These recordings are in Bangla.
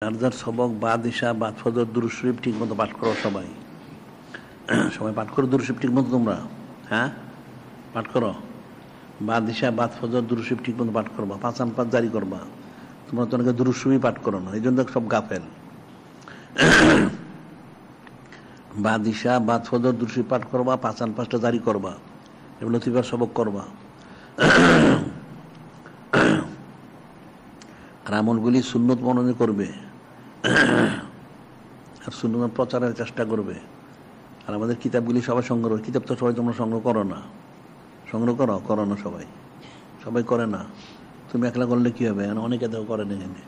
যার সবক বাদ ইশা বাদ ফজর দুরূদ শরীফ ঠিক মতো পাঠ করো। সবাই সবাই পাঠ করো দুরূদ শরীফ ঠিক মতো। তোমরা হ্যাঁ পাঠ করো। বাদ ইশা বাদ ফজর দুরূদ শরীফ ঠিক মতো পাঠ করবা, পাঁচান পাঁচ জারি করবা। তোমরা তো অনেকে দুরূদ শরীফ পাঠ করো না, এই জন্য সব গাফেল। বাদ ইশা বাদ ফজর দুরূদ শরীফ পাঠ করবা, পাঁচান পাঁচটা জারি করবা, এগুলো লতিফার সবক করবা। আর আমলগুলি সুন্নত মননে করবে, আর সুন্নত প্রচারের চেষ্টা করবে। আর আমাদের কিতাবগুলি সবাই সংগ্রহ, কিতাব তো সবাই তোমরা সংগ্রহ করো না। সংগ্রহ করো না সবাই, সবাই করে না। তুমি একলা করলে কি হবে? অনেকে তো করে না, এখানে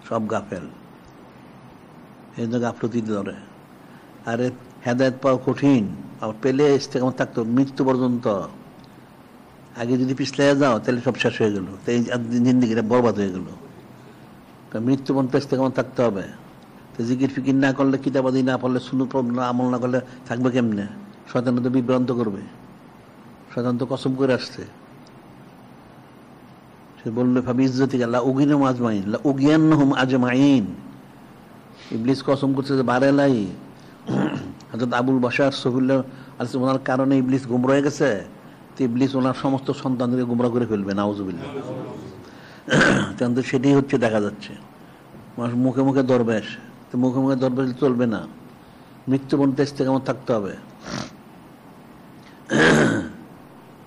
সব গাফেল। এই জন্য গাফলতি ধরে। আরে হেদায়েত পাওয়া কঠিন, আবার পেলে ইস্তেকামত থাকতো মৃত্যু পর্যন্ত। আগে যদি পিছলে যাও তাহলে সব শেষ হয়ে গেল, এই জিন্দিগিটা বরবাদ হয়ে গেল। মৃত্যু পর্যন্ত ইস্তেকামত থাকতে হবে। তো জিকির ফিকির না করলে, কিতাবাদি না পড়লে, সুন্নত আমল না করলে থাকবে কেমনে? শয়তান তো বিভ্রান্ত করবে। শয়তান তো কসম করে আসছে, সে বললে ভাবি ইজ্জতি আল্লাহ উগিনুম আজমাইন লা উগিয়ান্নহুম আজমাইন। ইবলিস কসম করছে যে বারেলাই হযরত আবুল বাশার সফিউল্লাহ আলাইহিস ওনার কারণে ইবলিস গুমরা হয়ে গেছে। তো ইবলিস ওনার সমস্ত সন্তানদেরকে গুমরা করে ফেলবে, নাউজুবিল্লাহ। কিন্তু সেটাই হচ্ছে, দেখা যাচ্ছে। মানুষ মুখে মুখে দরবেশ, তো মুখে মুখে দরবেশ চলবে না। মৃত্যু পর্যন্ত ইস্তেকামত থাকতে হবে।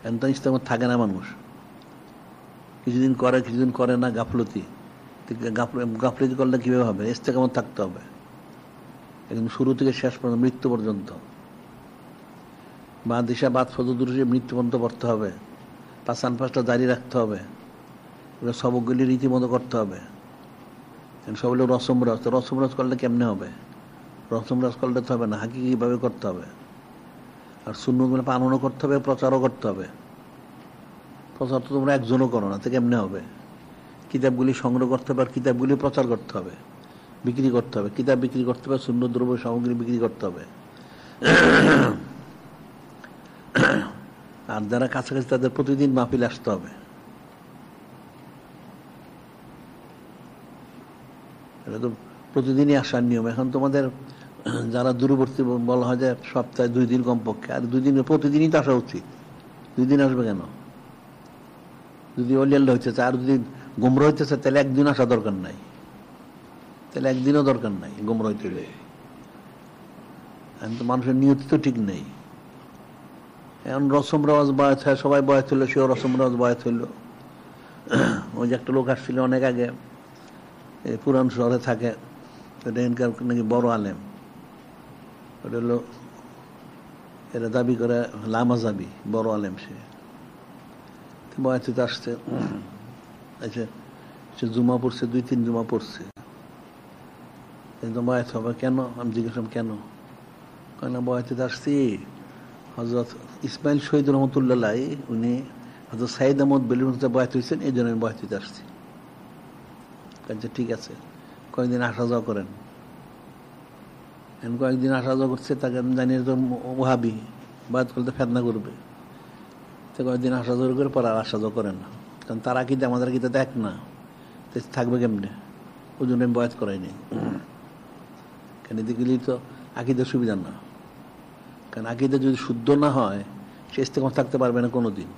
এখন ইস্তেকামত থাকে না মানুষ, কিছুদিন করে কিছুদিন করে না, গাফলতি। গাফলতি করলে কিভাবে হবে? ইস্তেকামত থাকতে হবে একদম শুরু থেকে শেষ পর্যন্ত, মৃত্যু পর্যন্ত। বাদ ইশা বাদ ফজর দুরূদ শরীফ মৃত্যু পর্যন্ত পড়তে হবে, পাঁচান পাঁচটা জারি রাখতে হবে, সবকগুলি রীতিমতো করতে হবে। সবগুলো রসমরাজ, রসমরাজ করলে কেমনে হবে? রসমরাজ করলে তো হবে না, হাকিকিভাবে করতে হবে। আর সুন্নতগুলো পালনও করতে হবে, প্রচারও করতে হবে। প্রচার তো তোমরা একজনও করো না, তো কেমনে হবে? কিতাবগুলি সংগ্রহ করতে হবে, আর কিতাবগুলি প্রচার করতে হবে, বিক্রি করতে হবে। কিতাব বিক্রি করতে হবে, সুন্নত দ্রব্য সামগ্রী বিক্রি করতে হবে। আর যারা কাছাকাছি তাদের প্রতিদিন মাহফিল আসতে হবে। এটা তো প্রতিদিনই আসার নিয়ম। এখন তোমাদের যারা দূরবর্তী বলা হয় যে সপ্তাহে 2 দিন কমপক্ষে, আর 2 দিন প্রতিদিনই তো আসা উচিত। 2 দিন আসবে কেন? যদি অলিয়াল্লা হইতেছে আর 2 দিন গুমরা হইতেছে, তাহলে 1 দিন আসা দরকার নাই, তাহলে 1 দিনও দরকার নাই গুমরা হইতে হলে। এখন তো মানুষের নিয়তি তো ঠিক নেই। এখন রসম রেওয়াজ বয়াত হয়, সবাই বয়াত হইলো, সেও রসম রেওয়াজ বয়াত হইল। ওই যে একটা লোক আসছিল অনেক আগে, পুরান শহরে থাকে, এটা এনকার নাকি বড় আলেম। ওটা হলো, এরা দাবি করে লামাজাবি বড় আলেম। সে বয়াতিতে আসছে, আচ্ছা সে জুমা পড়ছে, 2-3 জুমা পড়ছে। একদম বয়াত হবে কেন? আমি জিজ্ঞেস কেন? কেন বয়াতিতে আসছি? হযরত ইসমাইল শহীদ রহমতুল্লাহ, উনি হযরত সাইদ আহমদ বেলুন বয়াত হয়েছেন, এই জন্য আমি বয়াতিতে আসছি। আচ্ছা ঠিক আছে, কয়েকদিন আসা যাওয়া করেন। কয়েকদিন আসা যাওয়া করছে, তাকে আমি জানি তো ওহাবি, বয়াত করতে ফেদনা করবে। তো কয়েকদিন আসা যাওয়া করে পরে আর আসা যাওয়া করেন না, কারণ তারা কিন্তু আমাদের কিন্তু দেখ না, থাকবে কেমনে? ওই জন্য আমি বয়াত করাইনি। কেন এতে গেলেই তো আকিদের সুবিধা না। কারণ আকিদা যদি শুদ্ধ না হয়, সে ইস্তেকামত থাকতে পারবে না কোনোদিন।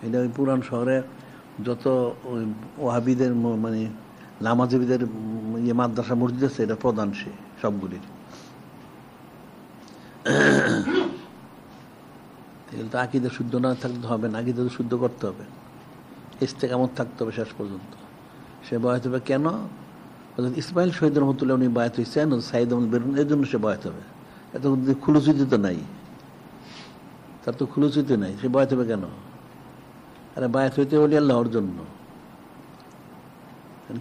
এটা ওই পুরান শহরে যত ওই ওহাবিদের মানে লামাজবিদের ইয়ে মাদ্রাসা মসজিদ আছে, এটা প্রধান সে সবগুলির। তো আকিদা শুদ্ধ না থাকতে হবে না, আকিদা শুদ্ধ করতে হবে, ইস্তেকামত থাকতে হবে শেষ পর্যন্ত। সে বয়াত হবে কেন? ইসমাইল শহীদ রহমতুল্লাহ উনি বয়াত হয়েছেন, সাইদ আহমদ বেলুন, এই জন্য সে বয়াত হবে। এত খুলুচিতি তো নাই, তার তো খুলুচিতি নাই, সে বয়াত হবে কেন? আরে বয়াত হইতে বলি আল্লাহর জন্য।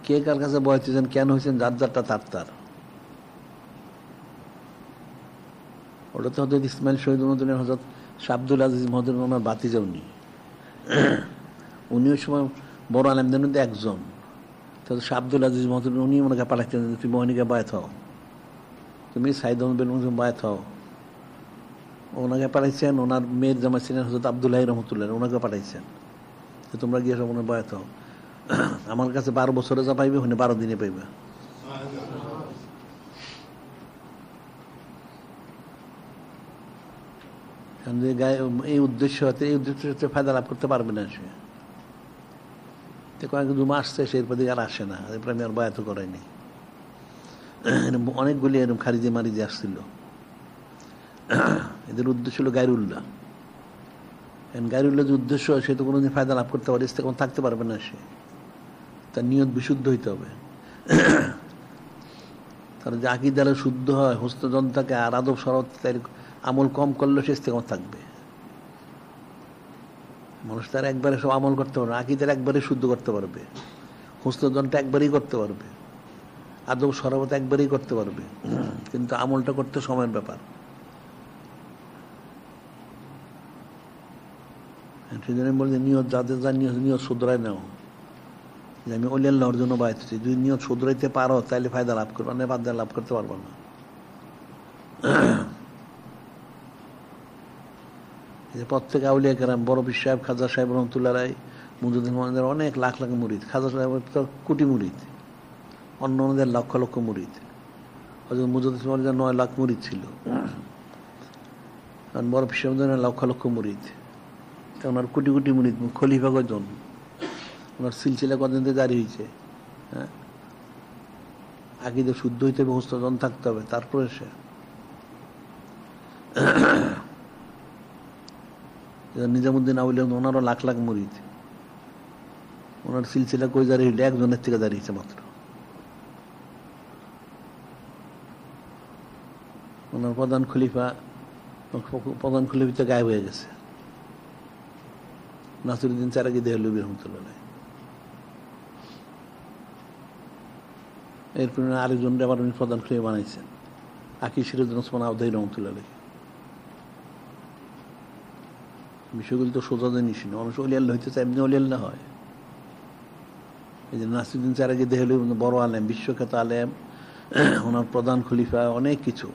কে কার কাছে বয়াত হয়েছেন, কেন হয়েছেন, যার যারটা তার তার। ওটা তো হজরত ইসমাইল শহীদ রহমতুল্লাহ, হজরত শাহ আব্দুল আজিজ মহোদয় ওনার বাতিজা। উনি ওই সময় বড় আলেমদের মধ্যে একজন। তাহলে শাহ আব্দুল আজিজ মহোদয় উনি ওনাকে পাঠাচ্ছেন, তুমি মোহিনীকে বয়াত হও, তুমি সাইদ আহমদ বেলুন বয়াত হও। ওনাকে পাঠাইছেন। ওনার মেয়ের জামাই ছিলেন হজরত আব্দুল্লাহ রহমতুল্লাহ, ওনাকে পাঠাইছেন, তোমরা গিয়ে সব ওনার বয়াত হও। আমার কাছে 12 বছরে যা পাইবে, ওখানে 12 দিনে পাইবে। এই উদ্দেশ্য ফায়দা লাভ করতে পারবে না সে। কয়েক দু মাস আসছে, এরপর দিকে আর আসে না, এরপর আমি আর বায়াত করাইনি। অনেকগুলি এরকম খারিজি মারিজি আসছিল। এদের উদ্দেশ্য হলো গায়রুল্লাহ। গায়রুল্লাহ যে উদ্দেশ্য, সে তো কোনোদিন ফায়দা লাভ করতে পারে, তখন থাকতে পারবে না সে। তার নিয়ত বিশুদ্ধ হইতে হবে। তার যে আকীদা শুদ্ধ হয়, হস্তজন থাকে, আর আদব সরব, তার আমল কম করলে সে ইস্তেকামত থাকবে। মানুষ তার একবারে সব আমল করতে পারবে, আকীদার একবারে শুদ্ধ করতে পারবে, হস্তজনটা একবারেই করতে পারবে, আদব সরবত একবারেই করতে পারবে, কিন্তু আমলটা করতে সময়ের ব্যাপার। সেই জন্য বলি, নিয়ত যাদের যা নিয়ত শুধরায় নাও, যে আমি ওলি আল্লাহর জন্য বায়াত হচ্ছি। যদি নিয়ত শুধরাইতে পারো তাহলে ফায়দা লাভ করবো, না ফায়দা লাভ করতে পারবো না। প্রত্যেক আউলিয়া কেরাম, বড় পীর সাহেব, খাজা সাহেব রহমতুল্লাহ রায়, মুজুদ্দিন মোহাম্মদের অনেক লাখ লাখ মুরিদ, খাজা সাহেবের তো কোটি মুরিদ, অন্য অন্যদের লক্ষ লক্ষ মুরিদ, হয়তো মুজুদ্দিন মোহাম্মদের 9 লাখ মুরিদ ছিল, কারণ বড় পীর সাহেবদের লক্ষ লক্ষ মুরিদ, ওনার কোটি কোটি মুরিদ। খলিফা কয়জন, ওনার সিলসিলা কদিন জারি হয়েছে। হ্যাঁ, আকীদা শুদ্ধ হইতে হবে, হস্তজন থাকতে হবে, তারপরে সে। নিজামুদ্দিন আউলিয়া, ওনারও লাখ লাখ মুরিদ, ওনার সিলসিলা কই জারি হইলে একজনের থেকে দাঁড়িয়েছে মাত্র। ওনার প্রধান খলিফা গায়েব হয়ে গেছে, নাসিরউদ্দিন চারাকি দেহলভী রহমতুল্লাহ। এরপর আরেকজন আবার উনি প্রধান খলিফা বানাইছেন, আকি সিরাজুল ওসমান আউদাই রহমতুল্লাহ। বিষয়গুলো তো সোজা জিনিস না, মানুষ অলি আল্লাহ হইতে চায়, এমনি অলি আল্লাহ হয়। এই যে নাসিরউদ্দিন চারাকি দেহলভী বড় আলেম, বিশ্বখ্যাত আলেম, ওনার প্রধান খলিফা, অনেক কিছু।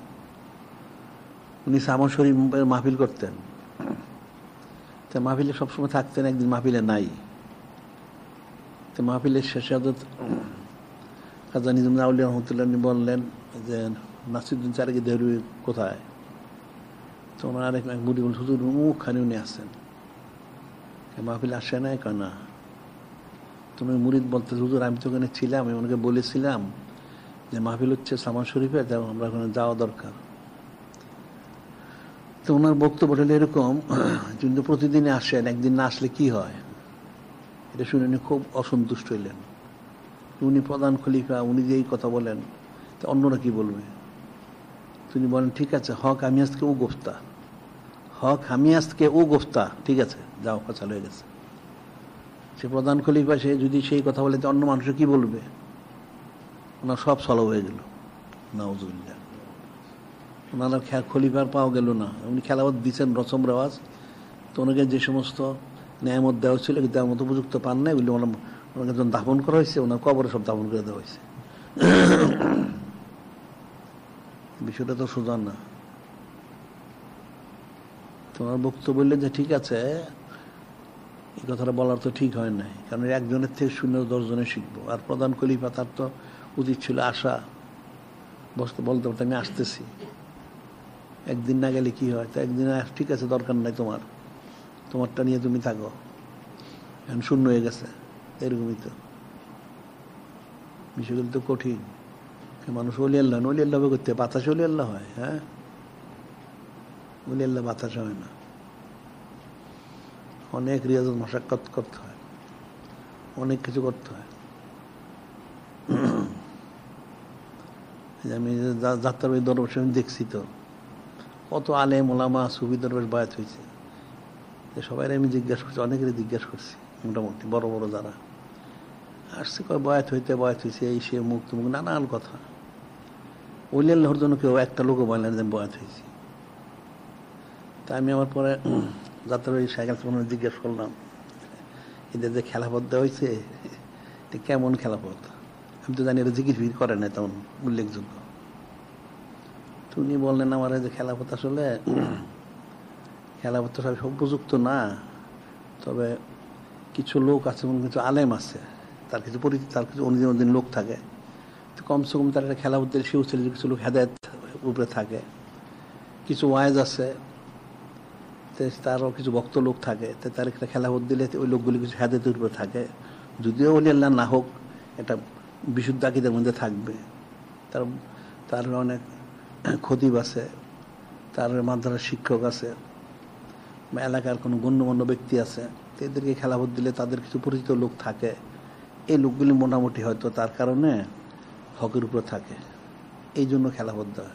উনি সামা শরীফের মাহফিল করতেন, তা মাহফিলে সবসময় থাকতেন, একদিন মাহফিলে নাই। তো মাহফিলের শেষে খাজা নিজামুদ্দিন আউলিয়া রহমতুল্লাহ বললেন যে নাসিরউদ্দিন চারাকি দেহলভী কোথায়? তো ওনার আরেক মুড়ি বল, হুজুর মুখখানি উনি আসছেন, মাহফিলে আসে না? কেন না? তুমি মুরিদ বলতে, হুজুর আমি তো ওখানে ছিলাম, আমি ওনাকে বলেছিলাম যে মাহফিল হচ্ছে সামা শরীফে, আমরা ওখানে যাওয়া দরকার। তো ওনার বক্তব্য হলো এরকম, কিন্তু প্রতিদিনে আসেন, একদিন না আসলে কি হয়? এটা শুনে উনি খুব অসন্তুষ্ট হইলেন। উনি প্রধান খলিফা, উনি যে এই কথা বলেন, তো অন্যরা কি বলবে? তিনি বলেন, ঠিক আছে, হক আমি আজকে ও গোফতা, হক আমি আজকে ও গোফতা, ঠিক আছে, যাও, চালু হয়ে গেছে। সে প্রধান খলিফা, সে যদি সেই কথা বলে, অন্য মানুষ কি বলবে? ওনার সব সলভ হয়ে গেল, নাউজুবিল্লাহ। ওনার খলিফার পাওয়া গেল না। উনি খেলাফত দিচ্ছেন রসম রেওয়াজ, তো ওনাকে যে সমস্ত ন্যায়ামত দেওয়া ছিল, দেওয়ার মতো উপযুক্ত পান নাই, বলে ওনাকে যখন দাফন করা হয়েছে, ওনার কবরে সব দাফন করে দেওয়া হয়েছে। বিষয়টা তো সোজা না। তোমার বক্তব্য বললেন যে ঠিক আছে, এই কথাটা বলার তো ঠিক হয় নাই, কারণ একজনের থেকে শূন্য 10 জনে শিখবো। আর প্রধান খলিফা, তার তো উচিত ছিল আসা, বলতে বলতে আমি আসতেছি, একদিন না গেলে কি হয়? তা একদিন ঠিক আছে, দরকার নাই, তোমারটা নিয়ে তুমি থাকো, এখন শূন্য হয়ে গেছে, এরকমই তো বিষয়গুলো তো কঠিন। মানুষ অলি আল্লাহ করতে বাতাসে অলি আল্লাহ হয়? হ্যাঁ, অলি আল্লাহ বাতাসে হয় না, অনেক রিয়াজত মশাক্কত করতে হয়, অনেক কিছু করতে হয়। আমি যাত্রাবাড়ি দরবেশ আমি দেখছি তো, কত আলেম ওলামা সুফি দরবেশ বায়াত হয়েছে। সবাই আমি জিজ্ঞাসা করছি, অনেকেরই জিজ্ঞাসা করছি, মোটামুটি বড় বড় যারা আসছে, কয় বয়াত হয়েছে, এই সে মুখ তুমুখ নানান কথা। ওলি আল্লাহর জন্য কেউ একটা লোকও বলেন যে বয়াত হয়েছি। তা আমি আমার পরে যাত্রাবাড়ি সাইকেল চালানো জিজ্ঞাসা করলাম, এদের যে খেলাপথ দেওয়া হয়েছে, এটা কেমন খেলাপথ? আমি তো জানি এটা জিকির ফিকির করে না তেমন উল্লেখযোগ্য। উনি বললেন আমার যে খেলাপথ, আসলে খেলাপথ সব উপযুক্ত না, তবে কিছু লোক আছে, কিছু আলেম আছে, তার কিছু পরিচিত, তার কিছু অন্যদিন লোক থাকে, তো কমসে কম তার একটা খেলাপথ দিলে কিছু লোক হেদায়েত উপরে থাকে। কিছু ওয়াইজ আছে, তারও কিছু ভক্ত লোক থাকে, তার একটা খেলাফত দিলে ওই লোকগুলি কিছু হেদায়েতের উপরে থাকে, যদিও ওলি আল্লাহ না হোক, এটা বিশুদ্ধ আকীদার মধ্যে থাকবে। তার অনেক খতিব আছে, তার মাদ্রাসার শিক্ষক আছে, বা এলাকার কোনো গণ্যমান্য ব্যক্তি আছে, এদেরকে খেলাফত দিলে তাদের কিছু পরিচিত লোক থাকে, এই লোকগুলি মোটামুটি হয়তো তার কারণে হকের উপরে থাকে, এই জন্য খেলাফত দেয়।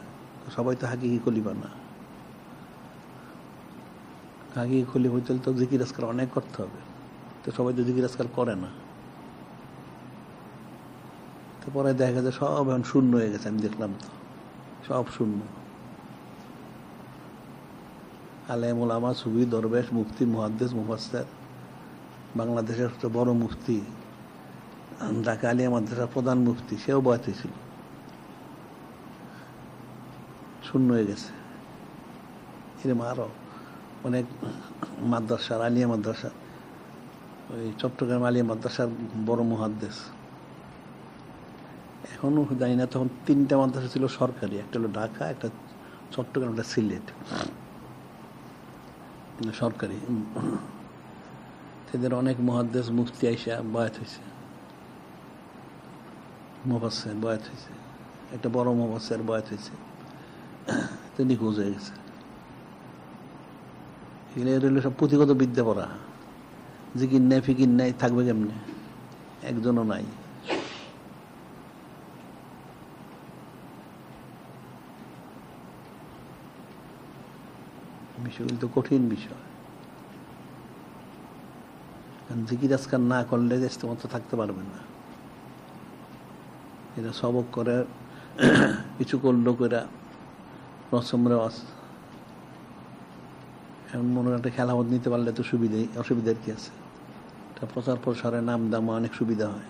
সবাই তো হাকিকি খলিফা না। হাকিকি খলিফা হইতে তো জিকির আজকার অনেক করতে হবে, তো সবাই তো জিকির আজকার করে না। তো পরে দেখা যায় সব এখন শূন্য হয়ে গেছে, আমি দেখলাম তো সব শূন্য। আলেম ওলামা, সুফি, দরবেশ, মুফতি, মুহাদ্দিস, মুফাসসির, বাংলাদেশের সবচেয়ে বড় মুফতি, ঢাকা আলিয়া মাদ্রাসার প্রধান মুফতি, সেও বয়াত হয়েছিল, শূন্য হয়ে গেছে। এরকম আরো অনেক মাদ্রাসার, আলিয়া মাদ্রাসা, ওই চট্টগ্রাম আলিয়া মাদ্রাসার বড় মুহাদ্দিস, এখনো জানি না, তখন 3টা মাদ্রাসা ছিল সরকারি, একটা হলো ঢাকা, একটা চট্টগ্রাম, একটা সিলেট, সরকারি। এদের অনেক মুহাদ্দিস মুফতি আইসা বয়াত হয়েছে, মুফাসসির বয়াত হয়েছে, একটা বড় মুফাসসির বয়াত হয়েছে, তো নিখোঁজ হয়ে গেছে। এগুলো সব পুঁথিগত বিদ্যা পড়া, জিকির নাই ফিকির নাই, থাকবে কেমনে? একজনও নাই। বিষয়গুলো তো কঠিন বিষয়। জিকির আজকার না করলে ইস্তেমাত থাকতে পারবে না। এটা সবক করে কিছু করলো করে রসম রেওয়াজ, এখন মনে একটা খেলাফত নিতে পারলে তো সুবিধাই, অসুবিধার কি আছে? এটা প্রচার প্রসারে নাম দাম অনেক সুবিধা হয়।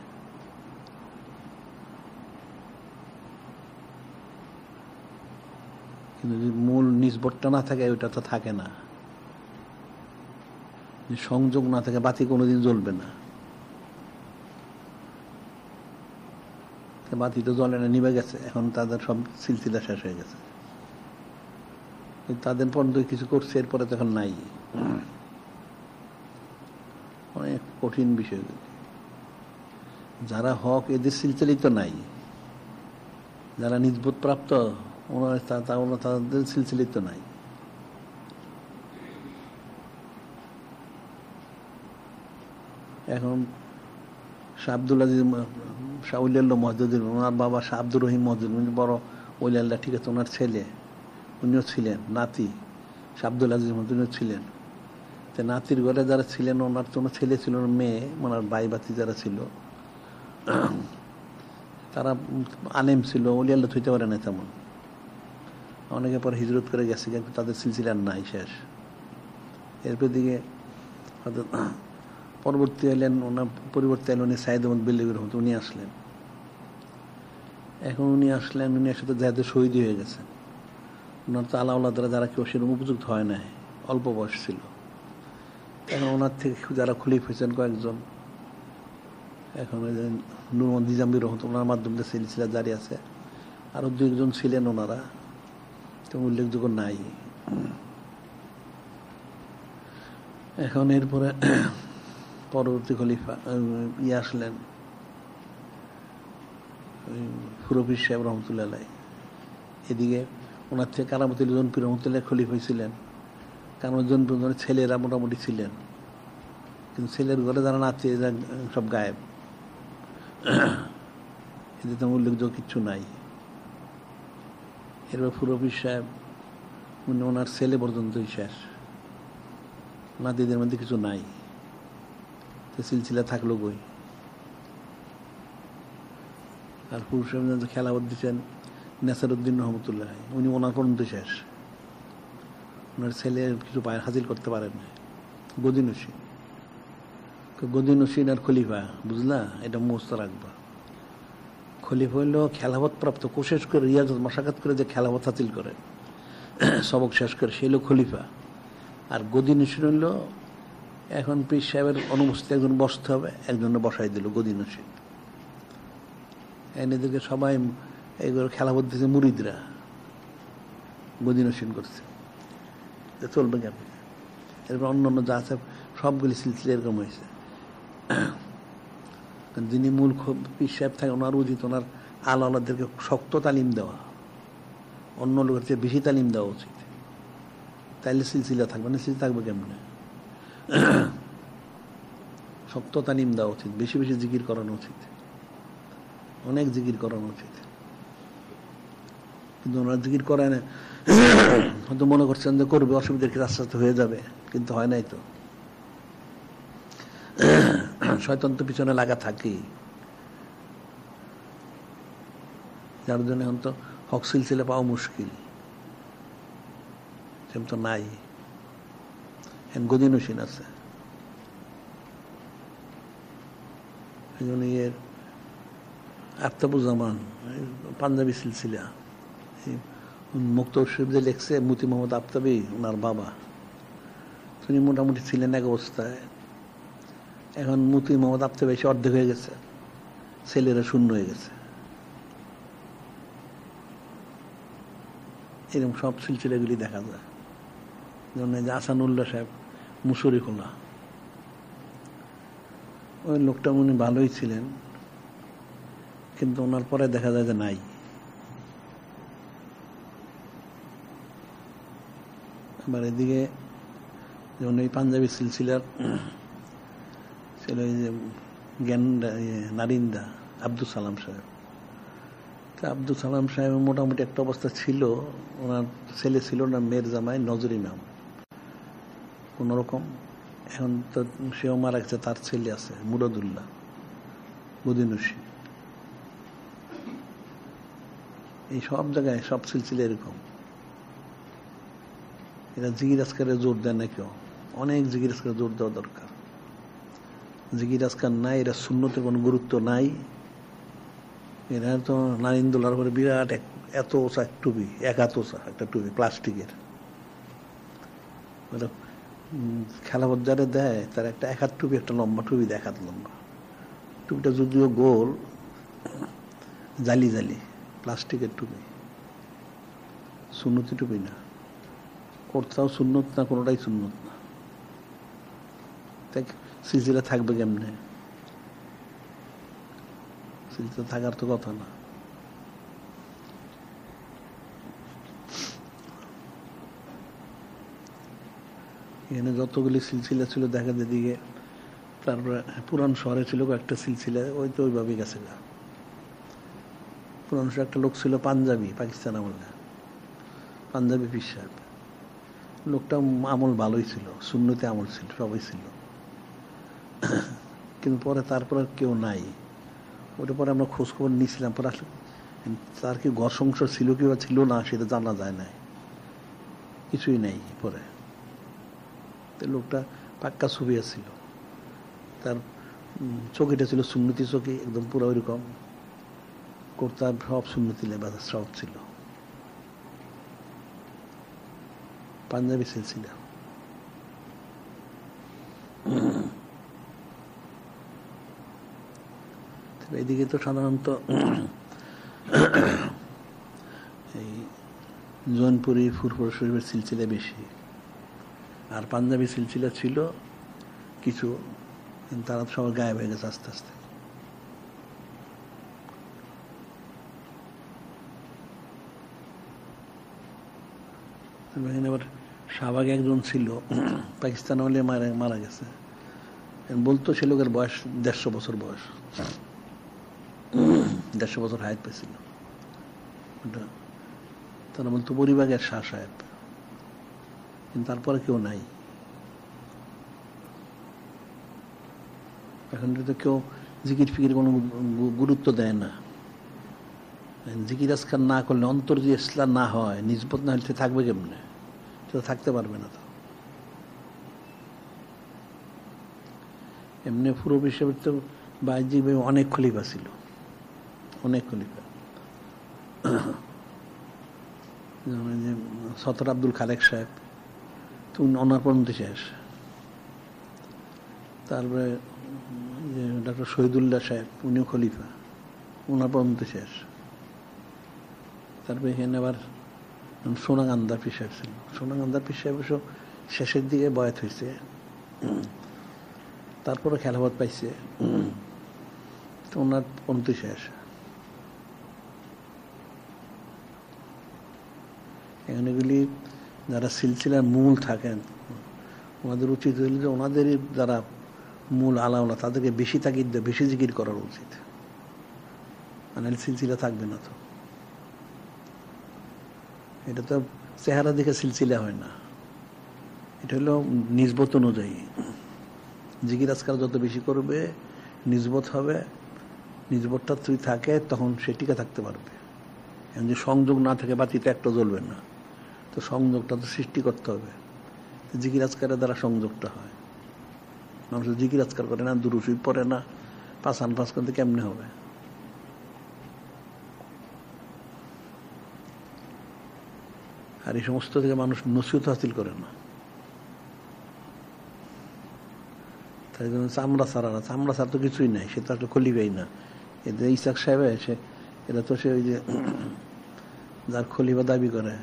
কিন্তু যদি মূল নিসবতটা না থাকে, ওইটা তো থাকে না। সংযোগ না থাকে, বাতি কোনোদিন জ্বলবে না। বাতি তো জ্বলে না, নিভে গেছে, এখন তাদের সব সিলসিলা শেষ হয়ে গেছে। তাদের পর্যন্ত কিছু করছে, এরপরে তো এখন নাই। অনেক কঠিন বিষয়। যারা হক, এদের সিলসিলাই তো নাই। যারা নিসবত প্রাপ্ত, ওনারা তাদের সিলসিলাই তো নাই। এখন শাহ আব্দুল আজিজ, শাহ উলিয়াল্লাহ মহিউদ্দিন, ওনার বাবা শাহ আব্দুর রহিম মহিউদ্দিন, বড় উলিয়াল্লাহ, ঠিক আছে, ওনার ছেলে, উনিও ছিলেন, নাতি শাহ আব্দুল আজিজ মহিউদ্দিনও ছিলেন। তো নাতির ঘরে যারা ছিলেন, ওনার তো ছেলে ছিল, মেয়ে, ওনার ভাই বাতি যারা ছিল, তারা আলেম ছিল, উলিয়াল্লাহ হইতে পারে না তেমন। অনেকে পরে হিজরত করে গেছে, কিন্তু তাদের সিলসিলার নাই, শেষ। এরপর দিকে পরবর্তী এলেন, ওনার পরিবর্তে এলেন উনি সাইদ আহমদ বিল্লিগির রহমত, উনি আসলেন। এখন উনি আসলেন, উনি একসাথে জাহেদে শহীদ হয়ে গেছেন। ওনার তো আলাউল্লাহরা যারা কেউ সেরকম উপযুক্ত হয় নাই, অল্প বয়স ছিল। এখন ওনার থেকে যারা খলিফা হয়েছেন কয়েকজন, এখন ওই যে নূর মোহাম্মদ নিজামী রহমত, ওনার মাধ্যমে সিলসিলা জারি আছে। আরো 2 জন ছিলেন, ওনারা তো উল্লেখযোগ্য নাই। এখন এরপরে পরবর্তী খলিফা আসলেন, ফুরফির সাহেব রহমতুল্লাহ আলাইহি। এদিকে ওনার থেকে কারামতুল জনপুর রহমতুল্লাহ খলিফা হয়েছিলেন। কারামতুল জনপুর ছেলেরা মোটামুটি ছিলেন, কিন্তু ছেলের ঘরে যারা নাচে সব গায়েব, এদের তো উল্লেখযোগ্য কিচ্ছু নাই। এরপর ফুরফির সাহেব, ওনার ছেলে পর্যন্তই শেষ, নাতিদের মধ্যে কিছু নাই। সিলসিলা থাকলো কই? আর পুরুষ খেলাফত দিচ্ছেন নেসারউদ্দিন রহমতুল্লাহ, উনি ওনার পর্যন্ত শেষ। ওনার ছেলে কিছু হাসিল করতে পারেন না। গদিন হুসেন আর খলিফা, বুঝলা, এটা মুস্ত রাখবা। খলিফা হইল খেলাফত প্রাপ্ত, কোশেষ করে রিয়াজত মাশাকাত করে যে খেলাফত হাসিল করে, সবক শেষ করে, সেই হলো খলিফা। আর গদিন হুসেন হইল, এখন পীর সাহেবের অনুপস্থিতি একজন বসতে হবে, একজনে বসাই দিল গদিন হুসেন। এদেরকে সবাই এইগুলো খেলাফত দিয়েছে মুরিদরা, গদিন হুসেন করছে, চলবে কেন? এরপর অন্যান্য যা আছে সবগুলি সিলসিলা এরকম হয়েছে। যিনি মূল পীর সাহেব থাকে ওনার উচিত ওনার আলাদেরকে শক্ত তালিম দেওয়া, অন্য লোকের চেয়ে বেশি তালিম দেওয়া উচিত, তাইলে সিলসিলা থাকবে না। সিলসিলা থাকবে কেমনে? শক্ত তালিম দেওয়া উচিত, বেশি বেশি জিকির করানো উচিত, অনেক জিকির করানো উচিত। কিন্তু ওনারা জিকির করে না, হয়তো মনে করছেন যে করবে, অসুবিধার কি আস্তে আস্তে হয়ে যাবে, কিন্তু হয় নাই তো। শয়তান তো পিছনে লাগা থাকেই, যার জন্য এখন তো হক সিলসিলা পাওয়া মুশকিল, সেম তো নাই। গদিনসীন আছে, এই জন্য ইয়ের আফতাবুজ্জামান পাঞ্জাবি সিলসিলা মুক্তর শরীফ যে লেখছে মুতি মোহাম্মদ আফতাবি, ওনার বাবা, তিনি মোটামুটি ছিলেন এক অবস্থায়। এখন মুতি মোহাম্মদ আফতাবি এসে অর্ধেক হয়ে গেছে, ছেলেরা শূন্য হয়ে গেছে। এরকম সব সিলসিলাগুলি দেখা যায়। যেমন যে আসানুল্লাহ সাহেব মুশরিকুল্লাহ, ওই লোকটা উনি ভালোই ছিলেন, কিন্তু ওনার পরে দেখা যায় যে নাই। আবার এদিকে যেমন এই পাঞ্জাবি সিলসিলার ছিল এই যে নারিন্দা আব্দুল সালাম সাহেব। আব্দুল সালাম সাহেব মোটামুটি একটা অবস্থা ছিল, ওনার ছেলে ছিল না মেয়ের জামাই নজরুল ইমাম, কোনোরকম। এখন তো সেও মারা গেছে, তার ছেলে আছে মুরাদুল্লাহ গদিনসী। এই সব জায়গায় সব সিলসিলা এরকম। এরা জিকির আজকারে জোর দেয় না কেউ, অনেক জিকির আজকারে জোর দেওয়া দরকার। জিকির আজকার নাই, এরা সুন্নতে কোনো গুরুত্ব নাই। এরা তো নারিন্দুলার পরে বিরাট এত ওষা টুপি, এক হাত ওষা একটা টুপি প্লাস্টিকের, খেলাপথ যারা দেয় তার একটা এক হাত টুপি, একটা লম্বা টুপি, এক হাত লম্বা টুপিটা, যদিও গোল, জালি জালি প্লাস্টিকের টুপি, সুন্নতি টুপি না। কোথাও সুন্নত না, কোনোটাই সুন্নত না। দেখ সিলসিলা থাকবে কেমনে? সিলসিলা থাকার তো কথা না। এখানে যতগুলি সিলসিলা ছিল দেখা দিকে, তারপরে পুরান শহরে ছিল একটা সিলসিলা, ওই তো ওইভাবেই গেছে গা। পুরান শহরে একটা লোক ছিল পাঞ্জাবি, পাকিস্তান আমলে, পাঞ্জাবি পীর সাহেব। লোকটা আমল ভালোই ছিল, সুন্নতে আমল ছিল, সবাই ছিল, কিন্তু পরে তারপর আর কেউ নাই। ওটা পরে আমরা খোঁজ খবর নিয়েছিলাম, পরে আসলে তার কি ঘর সংসার ছিল কি বা ছিল না সেটা জানা যায় না, কিছুই নেই। পরে লোকটা পাক্কা ছবি ছিল, তার চোখেটা ছিল সুন্নতি চোখে, একদম পুরো ওইরকম করতে, সব সুন্নতি লেবাস সব ছিল, পাঞ্জাবি সিলসিলা। এদিকে তো সাধারণত এই জৌনপুরি ফুরফুর শরীফের সিলসিলা বেশি, আর পাঞ্জাবি সিলসিলা ছিল কিছু, তারা সবাই গায়েব হয়ে গেছে আস্তে আস্তে। এখানে আবার শাহবাগে একজন ছিল, পাকিস্তান হলে মারা গেছে, বলতো সে লোকের বয়স 150 বছর বয়স, 150 বছর হায়াত পেয়েছিল। তারা বলতো পরিবাগের শাহ সাহেব, কিন্তু তারপরে কেউ নাই। এখন তো কেউ জিকির ফিকির কোনো গুরুত্ব দেয় না। জিকির আজকার না করলে, অন্তর যে ইসলাম না হয়, নিজবত না হলে থাকবে কেমনে? সেটা থাকতে পারবে না। তো এমনি পুরো হিসেবে তো বাহ্যিক অনেক খলিফা ছিল, অনেক খলিফা। যেমন যে সতর আব্দুল খালেক সাহেব, তো ওনার পর্যন্ত শেষ। তারপরে যে ডক্টর শহীদুল্লাহ সাহেব, উনিও খলিফা, ওনার পর্যন্ত শেষ। তারপরে এখানে আবার সোনাগান্ধার পীর সাহেব ছিল। সোনাগান্ধার পীর সাহেব শেষের দিকে বয়াত হয়েছে, তারপরে খেলাফত পাইছে, তো ওনার পন্থী শেষ। এগুলি যারা সিলসিলার মূল থাকেন ওনাদের উচিত হইল যে ওনাদেরই যারা মূল আলাওলা তাদেরকে বেশি তাগিদ দেয়, বেশি জিকির করার উচিত, মানে সিলসিলা থাকবে না। তো এটা তো চেহারা দেখে সিলসিলা হয় না, এটা হলো নিসবত অনুযায়ী। জিকির আজকাল যত বেশি করবে নিসবত হবে, নিসবতটা তুই থাকে তখন সে টিকে থাকতে পারবে। এখন যে সংযোগ না থাকে বাতিতে একটা জ্বলবে না, তো সংযোগটা তো সৃষ্টি করতে হবে। জিকির আজকারের দ্বারা সংযোগটা হয়। মানুষ জিকির আজকার করে না, দুরূদ শরীফ পড়ে না, পাঁচান পাঁচ করতে কেমনে হবে? আর এই সমস্ত থেকে মানুষ নসিহত হাসিল করে না। তাই জন্য চামড়া ছাড়া না, চামড়া ছাড়া তো কিছুই নাই, সে তো আসলে খলিফাই না। এদের ইসাক সাহেব এসে এরা তো সে ওই যে যার খলিফা দাবি করে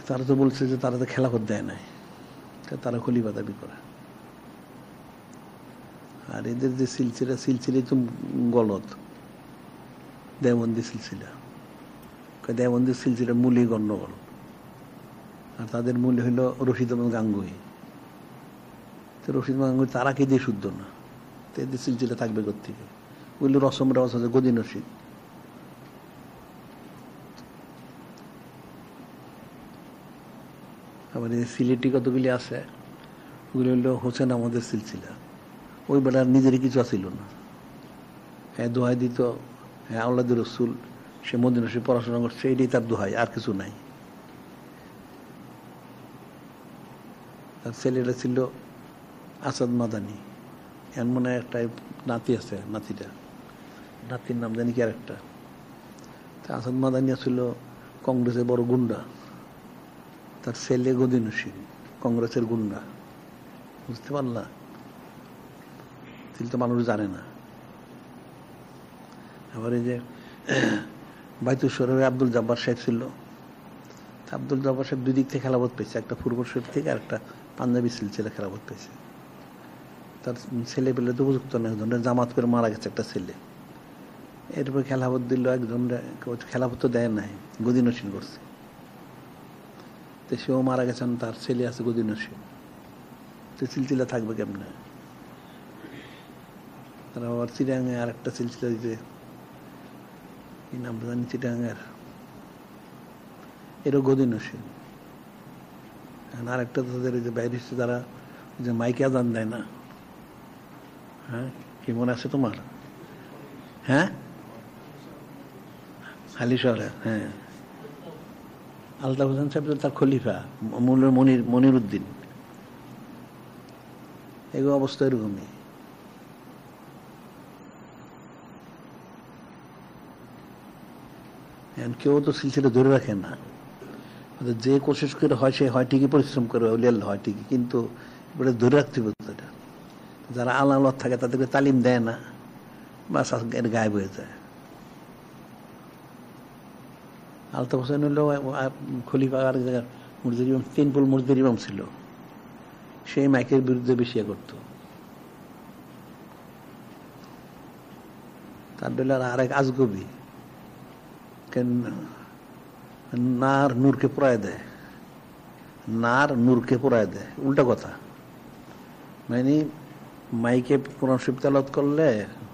তারা তো বলছে যে তারা তো খেলাফত দেয় নাই, তারা খলিফা দাবি করে। আর এদের যে সিলসিলা তো গলত, দেওবন্দি সিলসিলা, দেওবন্দি সিলসিলা মূলই গণ্ডগোল। আর তাদের মূল হইল রশিদ আহমদ গাঙ্গুহি। তো রশিদ আহমদ গাঙ্গুহি তারা কে দিয়ে শুদ্ধ না, তো এদের সিলসিলা থাকবে কোথেকে? ওইগুলো রসম রেওয়াজ আছে, গদি নসিদ। আবার এই সিলেটি কতগুলি আছে, ওগুলি হইল হোসেন আমাদের সিলসিলা। ওই বেলার নিজেরই কিছু আসিল না, হ্যাঁ দোহাই দিত, হ্যাঁ আওলাদুর রসুল, সে মদিনা শরীফ পড়াশোনা করছে, এটাই তার দোহাই, আর কিছু নাই। তার ছেলেটা ছিল আসাদ মাদানি, এর মনে একটা নাতি আছে, নাতির নাম জানি কি আর একটা। আসাদ মাদানি ছিল কংগ্রেসের বড় গুন্ডা, তার ছেলে গদি নসিব কংগ্রেসের গুন্ডা। বুঝতে পারলা? তো মানুষ জানে না। আবার এই যে বাইতুল শরীফে আব্দুল জব্বার সাহেব ছিল, আব্দুল জব্বার সাহেব দুই দিক থেকে খেলাফত পেয়েছে, একটা পূর্ব শরীফ থেকে আর একটা পাঞ্জাবি সিলসিলা খেলাফত পেয়েছে। তার ছেলে পেলে তো উপযুক্ত না, একজনের জামাত করে মারা গেছে একটা ছেলে, এরপর খেলাফত দিল একজনের, খেলাফত তো দেয় নাই, গদি নসীন করছে। তো সেও মারা গেছেন, তার ছেলে আছে গদি নসীন, তো সিলসিলা থাকবে কেমনে? তারা আবার চিটাঙে আর একটা সিলসিলা দিতে, কি নাম জানি চিটাঙের, এরও গদি নসীন। আর একটা তাদের যে বাইরে তারা যে মাইকে আজান দেয় না, হ্যাঁ কি মনে আছে তোমার? হ্যাঁ হালি শহরে, হ্যাঁ আলতাফ হোসেন সাহেব তার খলিফা, মনির উদ্দিন, এগুলো অবস্থা এরকমই। কেউ তো সিলসিলা ধরে রাখে না, যে কোশিশ করে হয় সে হয় ঠিকই, পরিশ্রম করে হয় ঠিকই, কিন্তু ধরে রাখতে হবে। যারা আল্লাহ থাকে তাদেরকে তালিম দেয় না, বাস এর গায়েব হয়ে যায়। আলতাফ হোসেন হইল খলিফা, আর জায়গায় মুর্জির ইমাম, তিনপুল মুর্জির ইমাম ছিল, সেই মাইকের বিরুদ্ধে বেশি করত। তার বেলার আর এক আজগবি, নার নূরকে পোড়ায় দেয়, নার নূরকে পোড়ায় দেয়, উল্টা কথা। মানে মাইকে কোরআন শরীফ তেলাওয়াত করলে,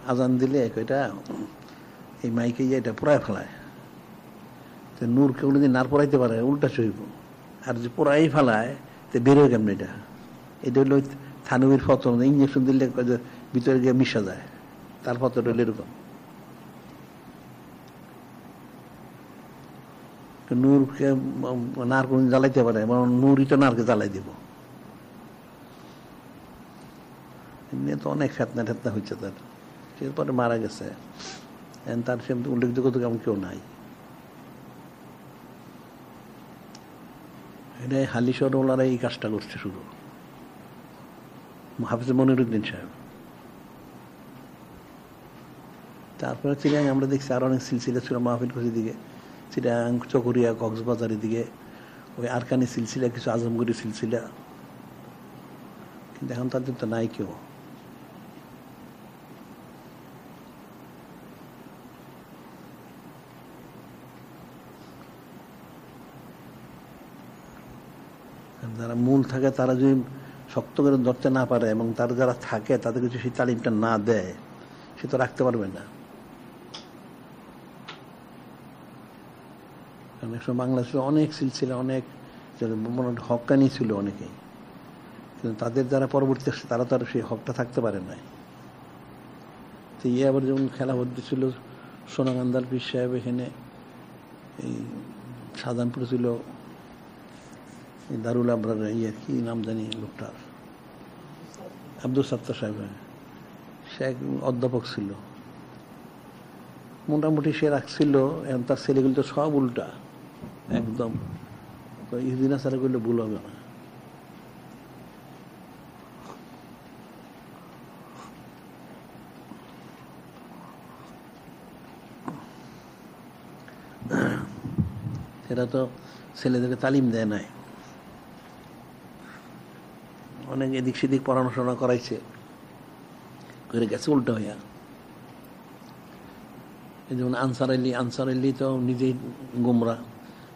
আজান দিলে এটা এই মাইকে এটা পোড়ায় ফেলায়। তো নূরকে উনি যদি নার পোড়াইতে পারে উল্টা শরীফ, আর যে পোড়াই ফেলায় তো বেরোয় কেমন? এটা হলো থানবীর ফতন, ইঞ্জেকশন দিলে ভিতরে গিয়ে মিশা যায়, তার ফতন হলো এরকম। নূরকে নার কোন জ্বালাইতে পারে, নূরই তো নারকে জ্বালাই দিব। এমনি তো অনেক ফেতনা ঠেতনা হয়েছে তার, এরপরে মারা গেছে, তার সে উল্লেখযোগ্য তো কেমন কেউ নাই। এটাই হালিশহর ওনারা এই কাজটা করছে শুধু, হাফিজ মনির উদ্দিন সাহেব। তারপরে চিরাং আমরা দেখছি আর অনেক সিলসিলা ছিল, মাহফিল খুশির দিকে, চিরাং চকরিয়া কক্সবাজারের দিকে ওই আরকানি সিলসিলা, কিছু আজমগরি সিলসিলা, কিন্তু এখন তাদের তো নাই কেউ। যারা মূল থাকে তারা যদি শক্ত করে ধরতে না পারে এবং তারা যারা থাকে তাদেরকে যদি সেই তালিমটা না দেয়, সে তো রাখতে পারবে না। কারণ একসময় বাংলাদেশে অনেক সিলসিলা, অনেক হক্কানি ছিল অনেকেই, কিন্তু তাদের যারা পরবর্তী আসছে তারা তো আর সেই হকটা থাকতে পারে না। তো আবার যেমন খেলা হচ্ছিল সোনাগান্দার পীর সাহেব, এখানে এই শাহজাহানপুরে ছিল দারুল আবরার, কি নাম জানি লোকটার, আব্দুল সত্তার সাহেব, সে এক অধ্যাপক ছিল, মোটামুটি সে রাখছিল। এখন তার ছেলেগুলো তো সব উল্টা একদম, ইহুদিন আসারে করলে ভুল হবে না। সেটা তো ছেলেদেরকে তালিম দেয় নাই, অনেক এদিক সেদিক পড়াশোনা করাইছে, করে গেছে উল্টো হইয়া। যেমন আনসার আলী তো নিজেই গুমরা,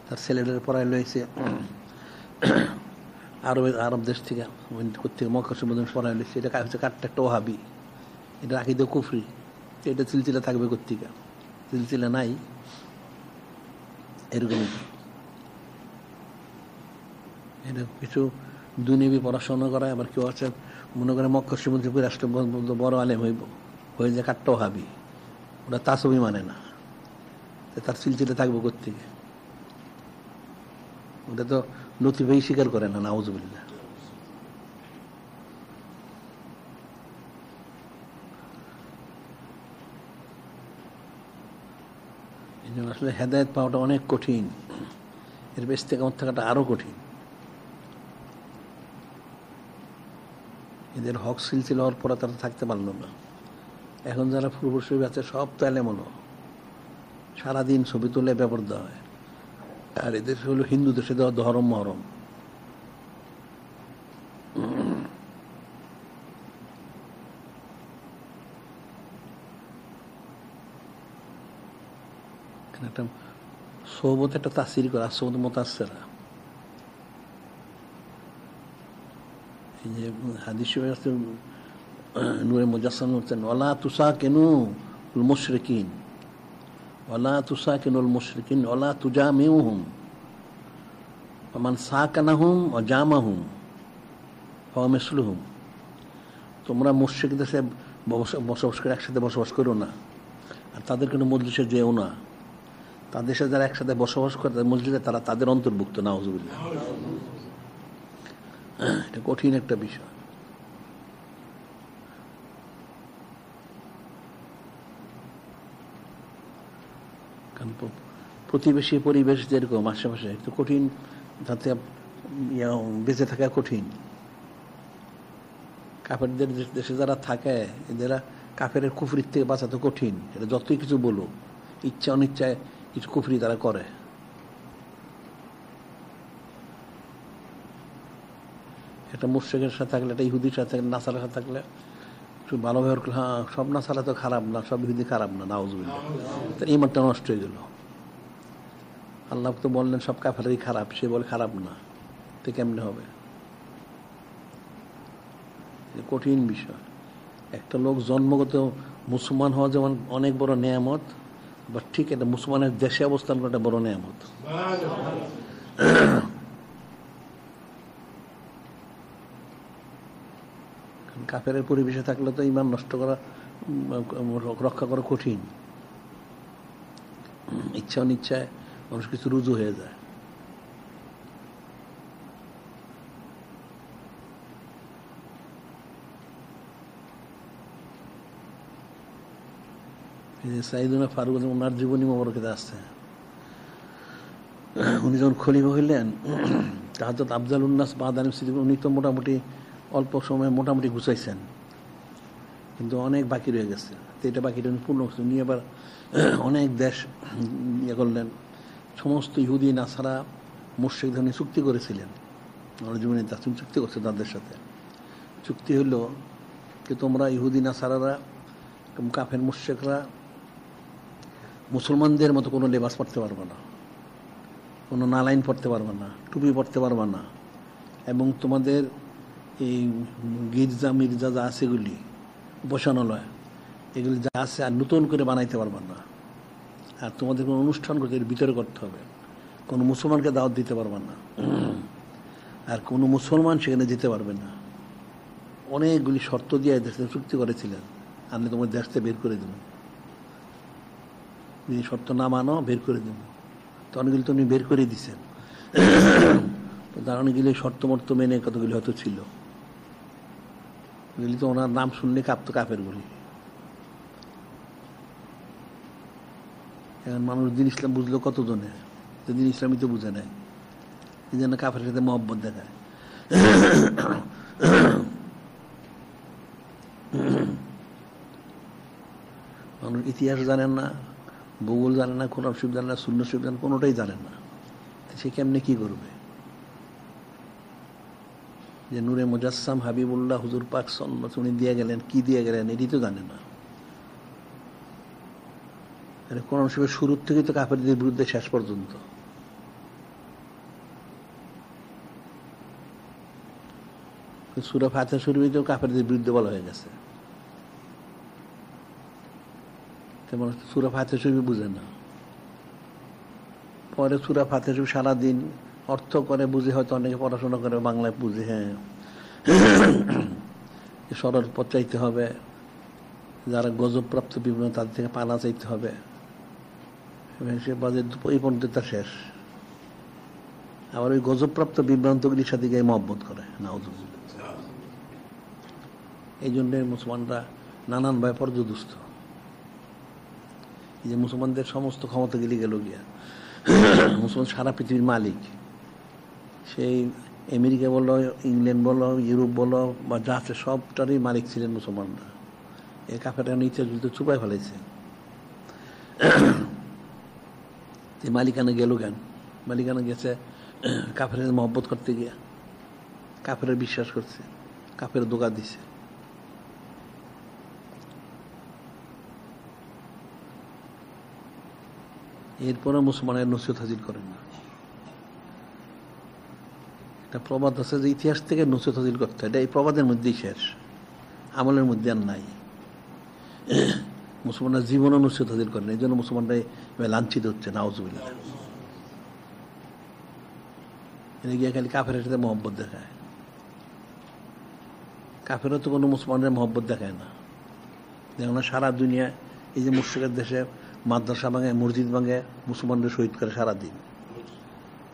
তার ছেলেদের পড়াই লইছে আরব দেশ থেকে, মক্কা মদিনা পড়াই লইছে। এটা হচ্ছে কাটটা একটা ওহাবি, এটা আকীদা কুফরি। এটা সিলসিলা থাকবে কোত্থেকে? সিলসিলা নাই, এরকম। এটা কিছু দুনিয়াবি পড়াশোনা করায়, আবার কেউ আছে মনে করে মক্কা মদিনা রাষ্ট্র বড় আলেম হয়ে যায় কাটটা ওহাবি, ওরা তাসবি মানে না, তার সিলসিলা থাকবে কোত্থেকে? ওটা তো লতিফাই স্বীকার করে না, নাউজুবিল্লাহ। এই জন্য আসলে হেদায়েত পাওয়াটা অনেক কঠিন, এর বেশ থেকে আমার থাকাটা আরো কঠিন। এদের হক সিলসিলা হওয়ার পরে তারা থাকতে পারলো না। এখন যারা পূর্বসূরি আছে সব তো এলেম হলো, সারাদিন ছবি তুলে ব্যাপার দেওয়া হয়। আর এদের হলো হিন্দু দেশে দেওয়া ধরম মহরম। একটা সোহবত একটা তাসির করে, সোহবত মুতাসসিরা। এই যে হাদিস শরীফে নূরে মুজাসসাম বলছেন, ওয়ালা তুসাকিনুল মুশরিকিন, ওয়ালা তুসাকিনুল মুশরিকিন ওয়ালা তুজামিউহুম, ফামান সাকানাহুম ওয়া জামাহুম ফাহুয়া মিসলুহুম। তোমরা মুশরিকদের সাথে বসবাস করে একসাথে বসবাস করো না, আর তাদের কোনো মজলিসে যেও না। তাদের সাথে যারা একসাথে বসবাস করে মজলিসে, তারা তাদের অন্তর্ভুক্ত। নাউজুবিল্লাহ। এটা কঠিন একটা বিষয়। কারণ প্রতিবেশী পরিবেশ যেরকম আশেপাশে একটু কঠিন, তাতে বেঁচে থাকা কঠিন। কাফেরদের দেশে যারা থাকে, এদেরা কাফের কুফরির থেকে বাঁচাতে কঠিন। এটা যতই কিছু বলুক, ইচ্ছা অনিচ্ছায় কিছু কুফরি তারা করে। একটা মুশরিকের সাথে থাকলে, একটা ইহুদির সাথে থাকলে, নাসারার সাথে থাকলে একটু ভালো ব্যবহার করলে, হ্যাঁ সব নাসারা তো খারাপ না, সব ইহুদি খারাপ না, নাউজুবিল্লাহ, তার ইমানটা নষ্ট হয়ে গেল। আল্লাহ তো বললেন সব কাফেরই খারাপ, সে বলে খারাপ না, তো কেমনে হবে? কঠিন বিষয়। একটা লোক জন্মগত মুসলমান হওয়া যেমন অনেক বড় নেয়ামত, বা ঠিক এটা মুসলমানের দেশে অবস্থান করা বড় নেয়ামত। কাফের পরিবেশে থাকলে তো ইমান নষ্ট করা, রক্ষা করা কঠিন। ইচ্ছা অনিচ্ছায় মানুষ কিছু রুজু হয়ে যায়। সাইদুনা ফারুক ওনার জীবনী মোবারকেতে আসছে, উনি যখন খলিফা হইলেন, হযরত আফজাল উন্নাস বাদানি সিদ্দিক, উনি তো মোটামুটি অল্প সময়ে মোটামুটি গুছাইছেন, কিন্তু অনেক বাকি রয়ে গেছে। তো এটা বাকিটা উনি পূর্ণ করছেন। উনি আবার অনেক দেশ ইয়ে করলেন, সমস্ত ইহুদি নাসারা মুশরিক ধনী চুক্তি করেছিলেন, জীবনে চুক্তি করছে তাদের সাথে। চুক্তি হলো যে তোমরা ইহুদি নাসারারা, কাফের মুশরিকরা মুসলমানদের মতো কোনো লেবাস পরতে পারবে না, কোনো নালাইন পরতে পারবে না, টুপি পরতে পারবে না, এবং তোমাদের এই গির্জা মির্জা যা আছে এগুলি উপাসনালয় এগুলি যা আছে আর নতুন করে বানাইতে পারবে না। আর তোমাদের কোনো অনুষ্ঠান করতে এর ভিতরে করতে হবে, কোনো মুসলমানকে দাওয়াত দিতে পারবে না, আর কোনো মুসলমান সেখানে যেতে পারবে না। অনেকগুলি শর্ত দিয়ে এদের সাথে চুক্তি করেছিলেন, আমি তোমার দেশ থেকে বের করে দেব, যদি শর্ত না মানো বের করে দেব। তো অনেকগুলি তো উনি বের করে দিচ্ছেন, তার অনেকগুলি শর্ত মর্ত মেনে কতগুলি হয়তো ছিল, এগুলি তো ওনার নাম শুনলে কাঁপতো কাপের গুলি। এখন মানুষ দিন ইসলাম বুঝলো কতজনে, দিন ইসলামই তো বুঝে নেয়, এই জন্য কাফের সাথে মহব্বত দেখায়। মানুষ ইতিহাস জানেন না, ভূগোল জানে না, কোরআন শরীফ জানে না, সুন্নাহ শরীফ জানে, কোনোটাই জানেন না। সে কেমনে কি করবে? যে নূরে মুজাসসাম হাবিবুল্লাহ হুজুর পাক সাল্লাল্লাহু আলাইহি উনি দিয়ে গেলেন, কি দিয়ে গেলেন এটি তো জানে না। কোরআন শরীফের শুরুর থেকেই তো কাফেরদের বিরুদ্ধে শেষ পর্যন্ত। সূরা ফাতিহা শরীফে তো কাফেরদের বিরুদ্ধে বলা হয়ে গেছে, তেমন সূরা ফাতিহা শরীফ বুঝে না। পরে সূরা ফাতিহা শরীফ সারাদিন অর্থ করে বুঝে, হয়তো অনেকে পড়াশোনা করে বাংলায় বুঝে, হ্যাঁ সরল পথ চাইতে হবে, যারা গজবপ্রাপ্ত বিভ্রান্ত তাদের থেকে পানা চাইতে হবে, সে বাজে এই পর্যন্ত তার শেষ। আবার ওই গজবপ্রাপ্ত বিভ্রান্তগুলির সাথে গিয়ে মহব্বত করে, নাউযুবিল্লাহ। এই জন্য মুসলমানরা নানান ভাবে পর্যদুস্ত। এই যে মুসলমানদের সমস্ত ক্ষমতা গিলি গেল গিয়া, মুসলমান সারা পৃথিবীর মালিক, সেই আমেরিকা বলো, ইংল্যান্ড বলো, ইউরোপ বলো বা যা আছে সবটারই মালিক ছিলেন মুসলমানরা। এই কাফেররা ইতিহাস বলতে চুপাই ফেলাইছে। মালিকানা গেল কেন? মালিকানা গেছে কাফের মহব্বত করতে গিয়া, কাফের বিশ্বাস করছে, কাফের দোকা দিছে। এরপরে মুসলমানের নসিহত হাজির করেন না। একটা প্রবাদ আছে যে ইতিহাস থেকে নসিহত হাজির করতে হয়, এটা এই প্রবাদের মধ্যেই শেষ, আমলের মধ্যে আর নাই। মুসলমানরা জীবনও নসিহত হাজির করেন, এই জন্য মুসলমানরা লাঞ্ছিত হচ্ছে, নাউযুবিল্লাহ। এনে গিয়ে খালি কাফের সাথে মহব্বত দেখায়। কাফেরও তো কোনো মুসলমানের মহব্বত দেখায় না। যেমন সারা দুনিয়া এই যে মুশরিকের দেশে মাদ্রাসা ভাঙে, মসজিদ ভাঙে, মুসলমানদের শহীদ করে সারাদিন।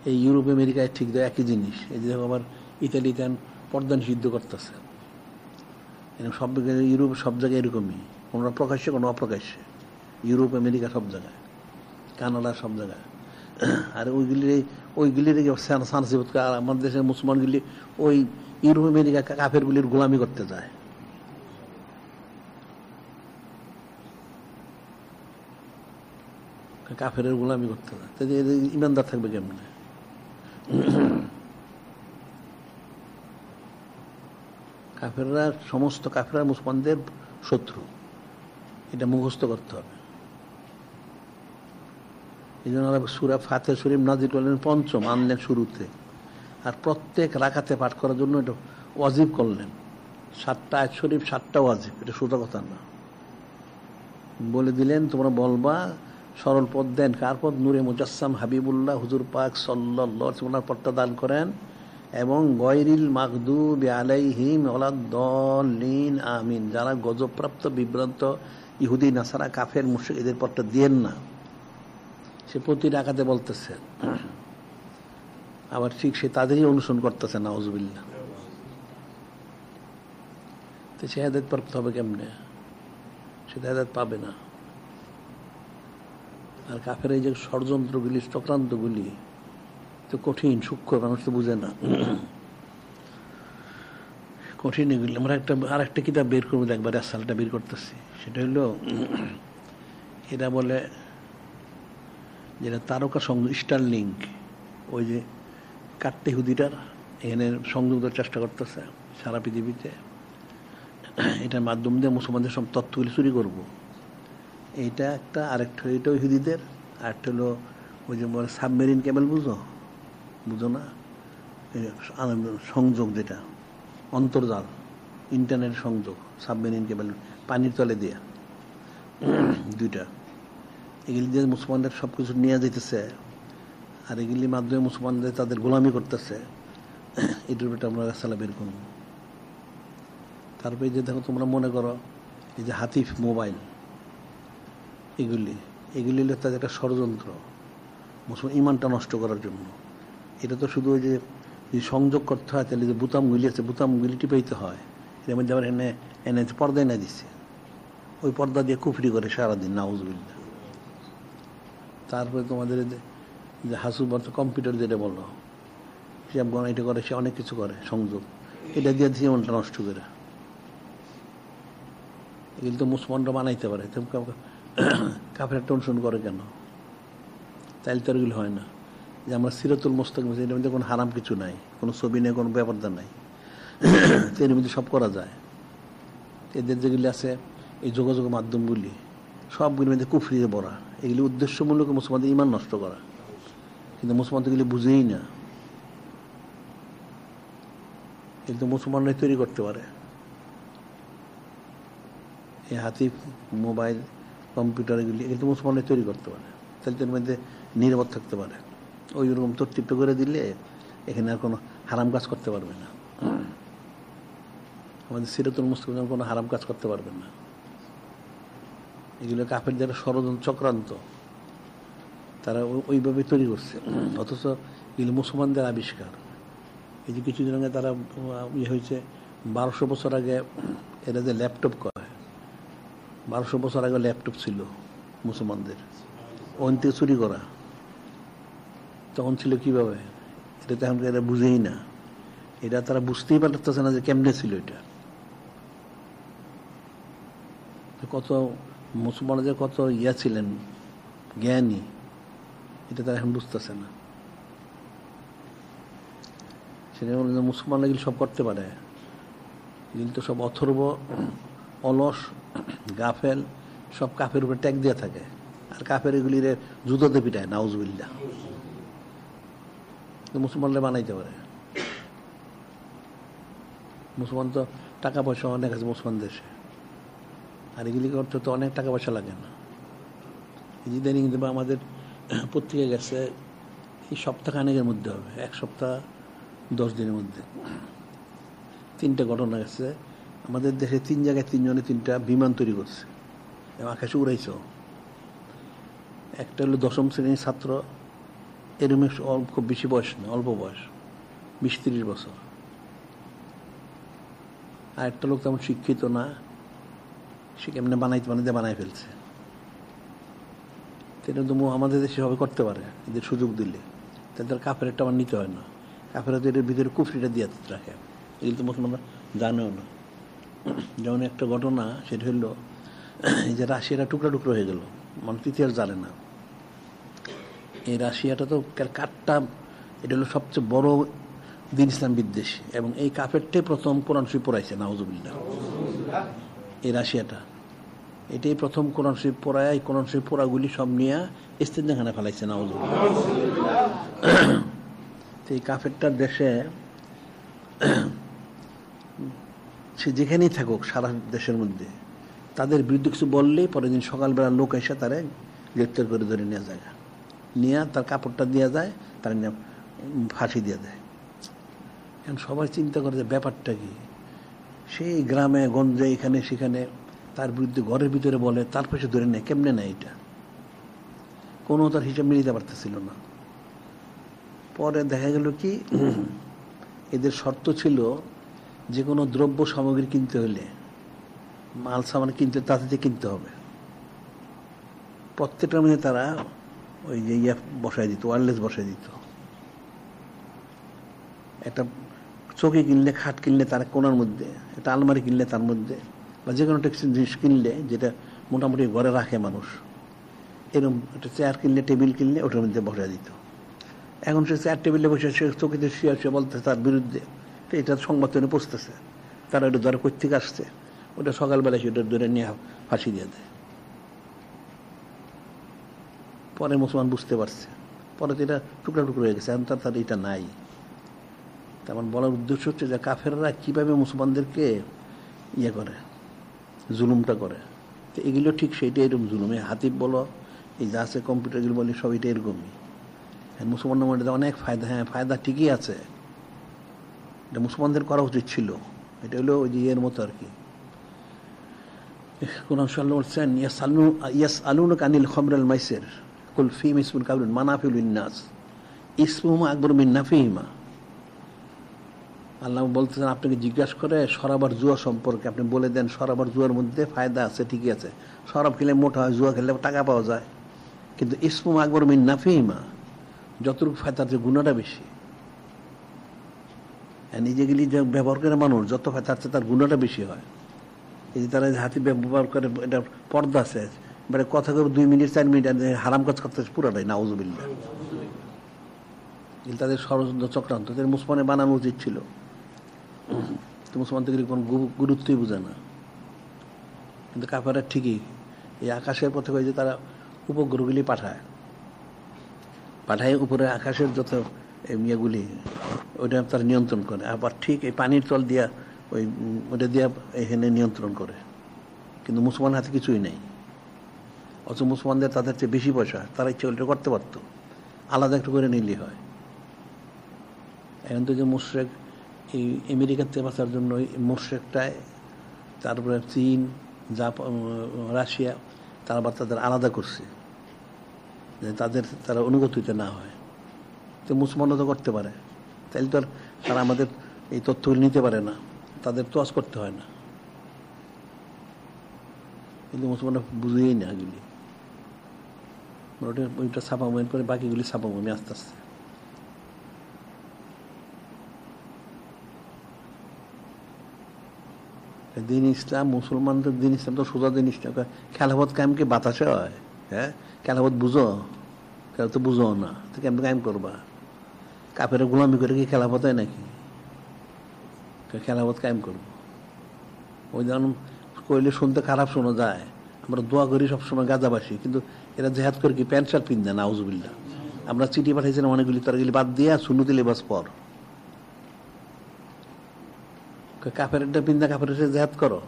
এই ইউরোপ আমেরিকায় ঠিক দেয় একই জিনিস। এই যে আবার ইতালিতে পর্দা নিষিদ্ধ করতেছে, সব ইউরোপ সব জায়গায় এরকমই, কোনো প্রকাশ্যে কোনো অপ্রকাশ্যে, ইউরোপ আমেরিকা সব জায়গায়, কানাডা সব জায়গায়। আর ওইগুলির সানসিবত আমাদের দেশের মুসলমানগুলি ওই ইউরোপ আমেরিকা কাফেরগুলির গোলামি করতে যায়। কাফের গোলামি করতে যায়, ইমানদার থাকবে কেমনে? কাফেররা, সমস্ত কাফেররা মুসলমানদের শত্রু, এটা মুখস্থ করতে হবে। এই জন্য সূরা ফাতিহা শরীফ নাযিল করলেন পঞ্চম, আনলেন শুরুতে, আর প্রত্যেক রাকাতে পাঠ করার জন্য এটা ওয়াজিব করলেন। 7টা আয়াত শরীফ, 7টা ওয়াজিব, এটা সোজা কথা না। বলে দিলেন তোমরা বলবা, সরল পথ দেন। কার পথ? নূরে মুজাসসাম হাবিবুল্লাহ হুজুর পাক সাল্লাল্লাহু আলাইহি ওয়াসাল্লাম পথটা দান করেন, এবং গয়রিল মাগদুবি আলাইহিম ওয়ালাদ-দাল্লিন আমিন, যারা গজবপ্রাপ্ত বিভ্রান্ত ইহুদি নাসারা কাফের মুশরিক এদের পথটা দিয়েন না। সে প্রতি রাকাতে বলতেছে, আবার ঠিক সে তাদেরই অনুসরণ করতেছে, নাউযুবিল্লাহ। তো সে হেদায়েত প্রাপ্ত হবে কেমনে? সে হেদায়েত পাবে না। আর কাফের এই যে ষড়যন্ত্রগুলি, চক্রান্তগুলি তো কঠিন, সূক্ষ্ম, মানুষ তো বুঝে না, কঠিন এগুলি। আমরা আর একটা কিতাব বের করবো, একবারে সালটা বের করতেছি, সেটা হলো এরা বলে যেটা তারকা সংঘ, স্টারলিংক, ওই যে কাটতে হুদিটার এখানে সংযোগ দেওয়ার চেষ্টা করতেছে সারা পৃথিবীতে। এটার মাধ্যম দিয়ে মুসলমানদের সব তথ্যগুলি চুরি করব, এইটা একটা। আরেকটা এটা ইহুদিদের, আরেকটা হলো ওই যে সাবমেরিন কেবল, বুঝো না, সংযোগ যেটা অন্তর্জাল, ইন্টারনেট সংযোগ, সাবমেরিন কেবল পানির তলে দিয়ে, দুইটা। এগুলি দিয়ে মুসলমানদের সব কিছু নিয়ে যেতেছে, আর এগুলির মাধ্যমে মুসলমানদের তাদের গোলামি করতেছে। এটার উপরে আমরা রাস্তা বের করব। তারপরে যে দেখো, তোমরা মনে করো এই যে হাতিফ মোবাইল, এগুলি হলো তাদের একটা ষড়যন্ত্র মুসলমান ইমানটা নষ্ট করার জন্য। এটা তো শুধু ওই যে সংযোগ করতে হয়, তাহলে যে বুতামগুলি আছে বুতামগুলি টিপাইতে হয়, এর মধ্যে আবার এনে পর্দা এনে দিচ্ছে, ওই পর্দা দিয়ে কুফরি করে সারাদিন, নাউজুবিল্লাহ। তারপরে তোমাদের যে হাসুবর্ত কম্পিউটার যেটা বলো, হিসাব গণনা এটা করে, সে অনেক কিছু করে সংযোগ, এটা দিয়ে জীবনটা নষ্ট করে। এগুলি তো মুসলমানরা বানাইতে পারে, কাফের টেনশন করে কেন? তাইলে তো এগুলি হয় না। যে আমরা সিরাতুল মুস্তাকিম, এটার মধ্যে কোনো হারাম কিছু নাই, কোনো ছবি নেই, কোনো ব্যাপারটা নাই, এর মধ্যে সব করা যায়। এদের যেগুলি আছে এই যোগাযোগ মাধ্যমগুলি, সবগুলির মধ্যে কুফরিতে ভরা। এগুলি উদ্দেশ্যমূলক মুসলমানদের ইমান নষ্ট করা, কিন্তু মুসলমান তো এগুলি বুঝেই না। কিন্তু মুসলমানরাই তৈরি করতে পারে এই হাতিফ মোবাইল কম্পিউটার, এগুলি তো মুসলমানরাই তৈরি করতে পারে। তাহলে এর মধ্যে নিরাপদ থাকতে পারে। ওই রকম তর্তিপ্ত করে দিলে এখানে আর কোনো হারাম কাজ করতে পারবে না। আমাদের সিরাতুল মুস্তাকিম কোনো হারাম কাজ করতে পারবে না। এগুলো কাফেরদের ষড়যন্ত্র, চক্রান্ত, তারা ওইভাবে তৈরি করছে। অথচ এগুলো মুসলমানদের আবিষ্কার। এই যে কিছুদিন আগে তারা হয়েছে, 1200 বছর আগে এরা যে ল্যাপটপ কয়, 1200 বছর আগে ল্যাপটপ ছিল মুসলমানদের, ওখান থেকে চুরি করা। তখন ছিল কিভাবে, এটা তো এখন এরা বুঝেই না। এটা তারা বুঝতেই পারতেছে না যে কেমনে ছিল এটা। কত মুসলমানদের কত ছিলেন, জ্ঞানী, এটা তারা এখন বুঝতেছে না। সেটা মুসলমানরা এগুলো সব করতে পারে, এগুলো তো সব অথর্ব, অলস, গাফেল, সব কাফের উপরে ট্যাগ দিয়ে থাকে। আর কাফের এগুলির জুতোতে পিটায়, নাউজুবিল্লাহ। মুসলমানরা বানাইতে পারে। মুসলমান তো টাকা পয়সা অনেক আছে মুসলমান দেশে, আর এগুলি করতে তো অনেক টাকা পয়সা লাগে না। ইদানিং দেবো আমাদের পত্রিকা গেছে, এই সপ্তাহখানেকের মধ্যে হবে, 1 সপ্তাহ 10 দিনের মধ্যে 3টা ঘটনা গেছে। আমাদের দেশে 3 জায়গায় 3 জনে 3টা বিমান তৈরি করছে এবং আকাশে উড়াইছ। একটা হলো 10ম শ্রেণীর ছাত্র, এরকম খুব বেশি বয়স না, অল্প বয়স, 20-30 বছর। আর একটা লোক তেমন শিক্ষিত না, সে কেমনে বানাই ফেলছে। এটা তো আমাদের দেশে সবাই করতে পারে, এদের সুযোগ দিলে। তাদের কাফের একটা আমার নিতে হয় না, কাফের এর ভিতরে কুফরিটা দিয়ে রাখে, এগুলো তো মুসলমানরা জানেও না। যেমন একটা ঘটনা, সেটা হলো এই যে রাশিয়াটা টুকরা টুকরো হয়ে গেল, মানুষ ইতিহাস জানে না। এই রাশিয়াটা তো কাঠটা, এটা হলো সবচেয়ে বড় দিন ইসলাম বিদ্বেষী, এবং এই কাফেরটাই প্রথম কোরআন শরীফ পড়াইছে, নাউজুবিল্লাহ। এই রাশিয়াটা এটাই প্রথম কোরআন শরীফ পড়ায়, এই কোরআন শরীফ পড়াগুলি সব নিয়ে ইস্তেঞ্জাখানে ফেলাইছে, নাউজুবিল্লাহ। এই কাফেরটার দেশে সে যেখানেই থাকুক সারা দেশের মধ্যে, তাদের বিরুদ্ধে কিছু বললেই পরের দিন সকালবেলা লোক এসে তারা গ্রেপ্তার করে ধরে নিয়ে যায়, নিয়ে তার কাপড়টা দিয়ে যায়, তার নিয়ে ফাঁসি দিয়ে দেয়। এখন সবাই চিন্তা করে যে ব্যাপারটা কি, সেই গ্রামে গঞ্জে এখানে সেখানে তার বিরুদ্ধে ঘরের ভিতরে বলে, তারপর সে ধরে নেয়। কেমনে নেয় এটা, কোনো তার হিসাব মিলিতে পারতেছিল না। পরে দেখা গেল কি, এদের শর্ত ছিল যে কোনো দ্রব্য সামগ্রী কিনতে হলে, মাল সামান কিনতে, তাতে কিনতে হবে। প্রত্যেকটার মধ্যে তারা ওই যে বসাই দিত, ওয়্যারলেস বসাই দিত। একটা চৌকি কিনলে, খাট কিনলে তার কোনার মধ্যে, একটা আলমারি কিনলে তার মধ্যে, বা যে কোনো একটা জিনিস কিনলে যেটা মোটামুটি ঘরে রাখে মানুষ, এরকম একটা চেয়ার কিনলে, টেবিল কিনলে ওটার মধ্যে বসাই দিত। এখন সে চেয়ার টেবিলে বসে সে চকিতে শুয়ে শুয়ে বলতেছে তার বিরুদ্ধে, তো এটা সংবাদ পৌঁছতেছে, তারা ওটা ধরে কোথেকে আসছে, ওটা সকালবেলায় সেটা ধরে নিয়ে ফাঁসি দিয়ে দেয়। পরে মুসলমান বুঝতে পারছে, পরে তো এটা টুকরা টুকরো হয়ে গেছে, এখন তার এটা নাই। তেমন বলার উদ্দেশ্য হচ্ছে যে কাফেররা কীভাবে মুসলমানদেরকে ইয়ে করে, জুলুমটা করে। তো এগুলো ঠিক সেইটাই এরকম জুলুম। এই হাতিব বলো, এই যা আছে কম্পিউটারগুলো বলি, সব এটা এরকমই। মুসলমানদের মধ্যে অনেক ফায়দা, হ্যাঁ ফায়দা ঠিকই আছে, এটা মুসলমানদের করা উচিত ছিল। এটা হলো ওই যে ইয়ের মতো আর কি। কোরআন সাল্লাল্লাহু আলাইহি ওয়াসাল্লাম বলছেন ইয়াসআলুনাকা আনিল খামরিল মাইসির কুল ফীহিমা ইসমুন কাবীরুন মানাফিউ লিন-নাস ইসমুহুমা আকবারু মিন নাফিহিমা। আল্লাহ বলতেছেন আপনাকে জিজ্ঞাসা করে শরাব আর জুয়া সম্পর্কে, আপনি বলে দেন শরাব আর জুয়ার মধ্যে ফায়দা আছে, ঠিকই আছে, শরাব খেলে মোটা হয়, জুয়া খেলে টাকা পাওয়া যায়, কিন্তু ইসমুহুমা আকবারু মিন নাফিহিমা, যতটুকু ফায়দার যে গুণাটা বেশি। নিজেগুলি যে ব্যবহার করে মানুষ যত ফায়দা আছে তার গুণাটা বেশি হয়। এই যে তারা হাতি ব্যবহার করে, এটা পর্দা আছে, এবারে কথা করে 2 মিনিট 4 মিনিট হারাম কাজ করতে পুরাটাই নাউজুবিল্লাহ। তাদের ষড়যন্ত্র চক্রান্ত, তাদের মুসলমানে বানানো উচিত ছিল, তো মুসলমান থেকে কোনো গুরুত্বই বোঝে না। কিন্তু কাফেররা ঠিকই এই আকাশের পথে যে তারা উপগ্রহগুলি পাঠায় উপরে আকাশের যত ইয়েগুলি ওইটা তারা নিয়ন্ত্রণ করে, আবার ঠিক এই পানির তল দিয়া ওইটা দিয়া এখানে নিয়ন্ত্রণ করে। কিন্তু মুসলমান হাতে কিছুই নেই, অথচ মুসলমানদের তাদের চেয়ে বেশি পয়সা, তারা ইচ্ছে ওইটা করতে পারতো, আলাদা একটু করে নিলেই হয়। এখন তো যে মুশরিক এই আমেরিকার থেকে বাঁচার জন্য ওই মুশরিকটায়, তারপরে চীন, জাপান, রাশিয়া, তারা আবার তাদের আলাদা করছে যে তারা অনুগতিতে না হয়। তো মুসলমানও তো করতে পারে, তাইলে তো আর তারা আমাদের এই তথ্যগুলি নিতে পারে না, তাদের তোয়াজ করতে হয় না। কিন্তু মুসলমানরা বুঝেই না এগুলি, ওইটা ছাপাময় করে বাকিগুলি ছাপাময় আস্তে আস্তে। দিন ইসলাম, মুসলমানদের দিন ইসলাম তো সোজা দিন ইসলাম। খেলাফত কায়েম কি বাতাসে হয়? হ্যাঁ, খেলাফত বুঝো, তো বুঝো না, তো কেমন কায়েম করবা? কাফের গোলামি করে কি খেলাফত হয় নাকি? খেলাফত কায়েম করবো ওই যেমন কইলে শুনতে খারাপ শোনা যায়, আমরা দোয়া করি সবসময় গাজাবাসী, কিন্তু এরা জেহাদ করে কি প্যান্ট শার্ট পিন দেয় না, আউযুবিল্লাহ। আমরা চিঠি পাঠাইছিলাম অনেকগুলি, তারগুলি বাদ দিয়ে সুন্নতি লেবাস পর, কাফের পিন্দা কাফের এসে জেহাদ করো।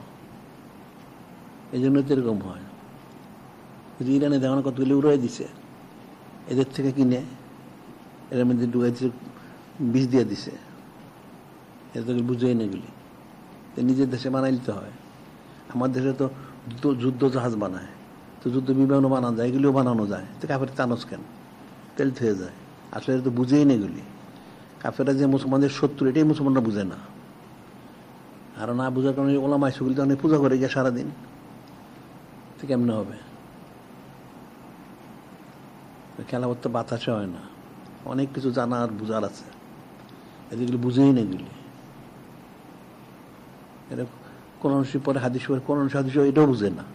এই জন্য তো এরকম হয়। ইরানে দেখো না কতগুলি উড়াই দিছে, এদের থেকে কিনে এর মধ্যে ডুবাইছে, বিষ দিয়ে দিছে, এদের তো বুঝেই না এগুলি। নিজের দেশে বানাই নিতে হয়। আমার দেশে তো যুদ্ধ জাহাজ বানায়, তো যুদ্ধ বিমানও বানানো যায়, এগুলিও বানানো যায়, তো কাফের চানস কেন? তেল থেকে যায়। আসলে তো বুঝেই না এগুলি। কাফেরা যে মুসলমানদের শত্রু, এটাই মুসলমানরা বুঝে না। আর না বুঝার কারণে ওলামা সুগুলি তো অনেক পূজা করে গিয়ে সারাদিন, তো কেমনে হবে? খেলাফত তো বাতাসে হয় না, অনেক কিছু জানার বুঝার আছে, এগুলি বুঝেই না এগুলি। এটা কোন পরে হাদিস পরে কোন হাদিস এটাও বুঝে না।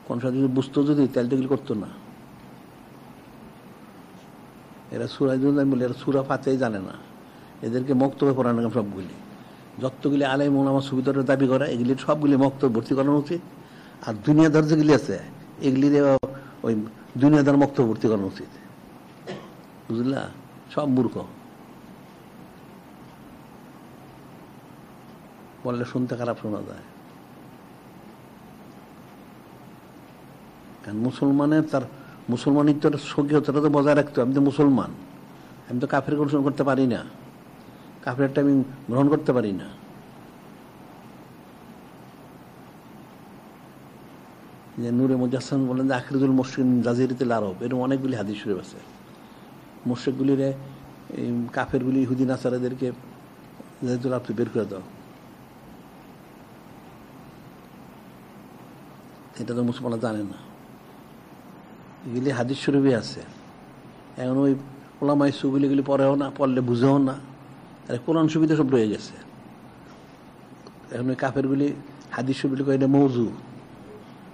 কোন হাদিস বুঝতো যদি তাহলে তো এগুলি করতো না। এরা সূরা বলে, এরা সূরা ফাতিহা জানে না, এদেরকে মক্তবে পড়ানো সবগুলি। যতগুলি আলেম ওলামা সুবিধার দাবি করে এগুলি সবগুলি মক্তবে ভর্তি করানো উচিত। আর দুনিয়াদার যেগুলি আছে এগুলি ওই দুনিয়াদার মক্তবে ভর্তি করানো উচিত, বুঝলা? সব মূর্খ, বললে শুনতে খারাপ শোনা যায়। কারণ মুসলমানের তার মুসলমানিত্বের স্বকীয়তাটা তো বজায় রাখতে হবে। আমি তো মুসলমান, আমি তো কাফের অনুসরণ করতে পারি না, কাফেরটা আমি গ্রহণ করতে পারি না। যে নূরে মুজাসসাম বলেন যে আখিরুল মুশরিকিন জাজিরাতুল আরব, এরকম অনেকগুলি হাদিস শরীফ আছে। মুশরিকগুলির কাফেরগুলি ইহুদি নাসারাদেরকে জাজিরাতুল আরব বের করে দাও, এটা তো মুসলমানরা জানে না। এগুলি হাদিস শরীফে আছে। এখন ওই ওলামায়ে সুগুলিগুলি পড়েও না, পড়লে বুঝেও না, আর কোরআন সুবিধা সব রয়ে গেছে। এখন ওই কাফেরগুলি হাদিস শরীফগুলি কয় এটা মওযু,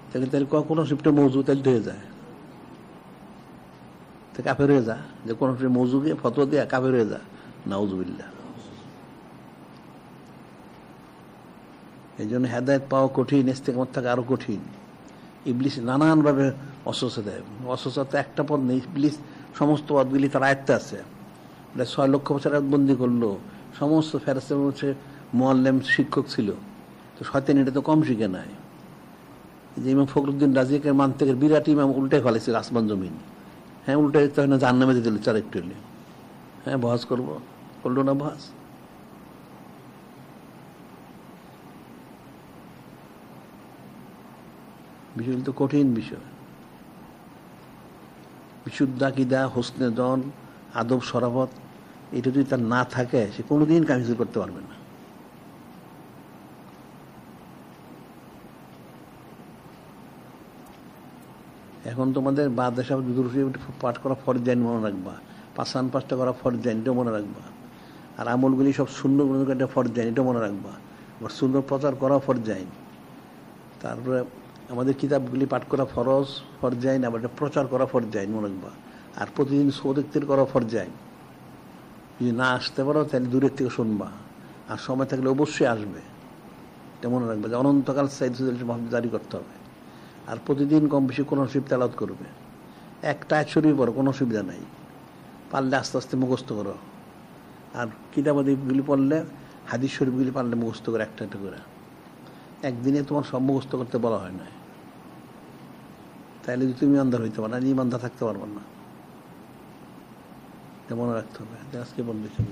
তাহলে কোরআন শরীফটা মওযু, তাহলে হয়ে যায়। তো কাফের হয়ে যা, যে কোন মৌজুকে ফতোয়া দিয়া কাফের হয়ে যা, নাউজুবিল্লাহ। এই জন্য হেদায়েত পাওয়া কঠিন, ইস্তেকামত থাকা আরো কঠিন। ইবলিস নানানভাবে অসুস্থতা দেয়। অসুস্থতা একটা পদ নেই, ইবলিস সমস্ত পদগুলি তার আয়ত্তে আছে। 6 লক্ষ বছর বন্দি করলো, সমস্ত ফেরেশতার মধ্যে মুআল্লিম শিক্ষক ছিল, তো শয়তান এটা তো কম শিখে নাই। যে ইমাম ফখরুদ্দিন রাজিকের মানতেকের বিরাট ইমাম উল্টে ফেলেছিল আসমান জমিন। হ্যাঁ, উল্টে তখন জাহান্নামে দিতে দিল চার একটু হলে। হ্যাঁ, বহাস করবো, করলো না বহাস। বিষয়গুলো তো কঠিন বিষয়। বিশুদ্ধ আকীদা, হোসনে জন, আদব, শরাফত, এটা যদি তার না থাকে, সে কোনোদিন কামিজ করতে পারবে না। এখন তোমাদের বাদে সব পাঠ করা ফরজাইন মনে রাখবা, পাঁচান পাঁচটা করা ফরজাইন, এটা মনে রাখবা। আর আমলগুলি সব শূন্য এটা ফরজাইন, এটা মনে রাখবা। আবার শূন্য প্রচার করা ফরজাইন। তারপরে আমাদের কিতাবগুলি পাঠ করা ফরজ, ফরজাইন, আবার এটা প্রচার করা ফরজাইন, মনে রাখবা। আর প্রতিদিন সৌদিকদের করা ফরজাইন। যদি না আসতে পারো তাহলে দূরের থেকে শুনবা, আর সময় থাকলে অবশ্যই আসবে, এটা মনে রাখবে। যে অনন্তকাল সাইদ জারি করতে হবে। আর প্রতিদিন কম বেশি কোন শরীফ তেলাওয়াত করবে। একটা আয়াত শরীফ পড়ো, কোনো অসুবিধা নাই। পারলে আস্তে আস্তে মুখস্থ করো। আর কিতাবাদিগুলি পড়লে, হাদিস শরীফগুলি পারলে মুখস্থ করে, একটা একটা করে। একদিনে তোমার সব মুখস্থ করতে বলা হয় না। তাইলে যদি তুমি ইমানদার হইতে পারো, আর ইমানদার থাকতে পারবো না, এটা মনে রাখতে হবে। আজকে বন্ধু ছিল।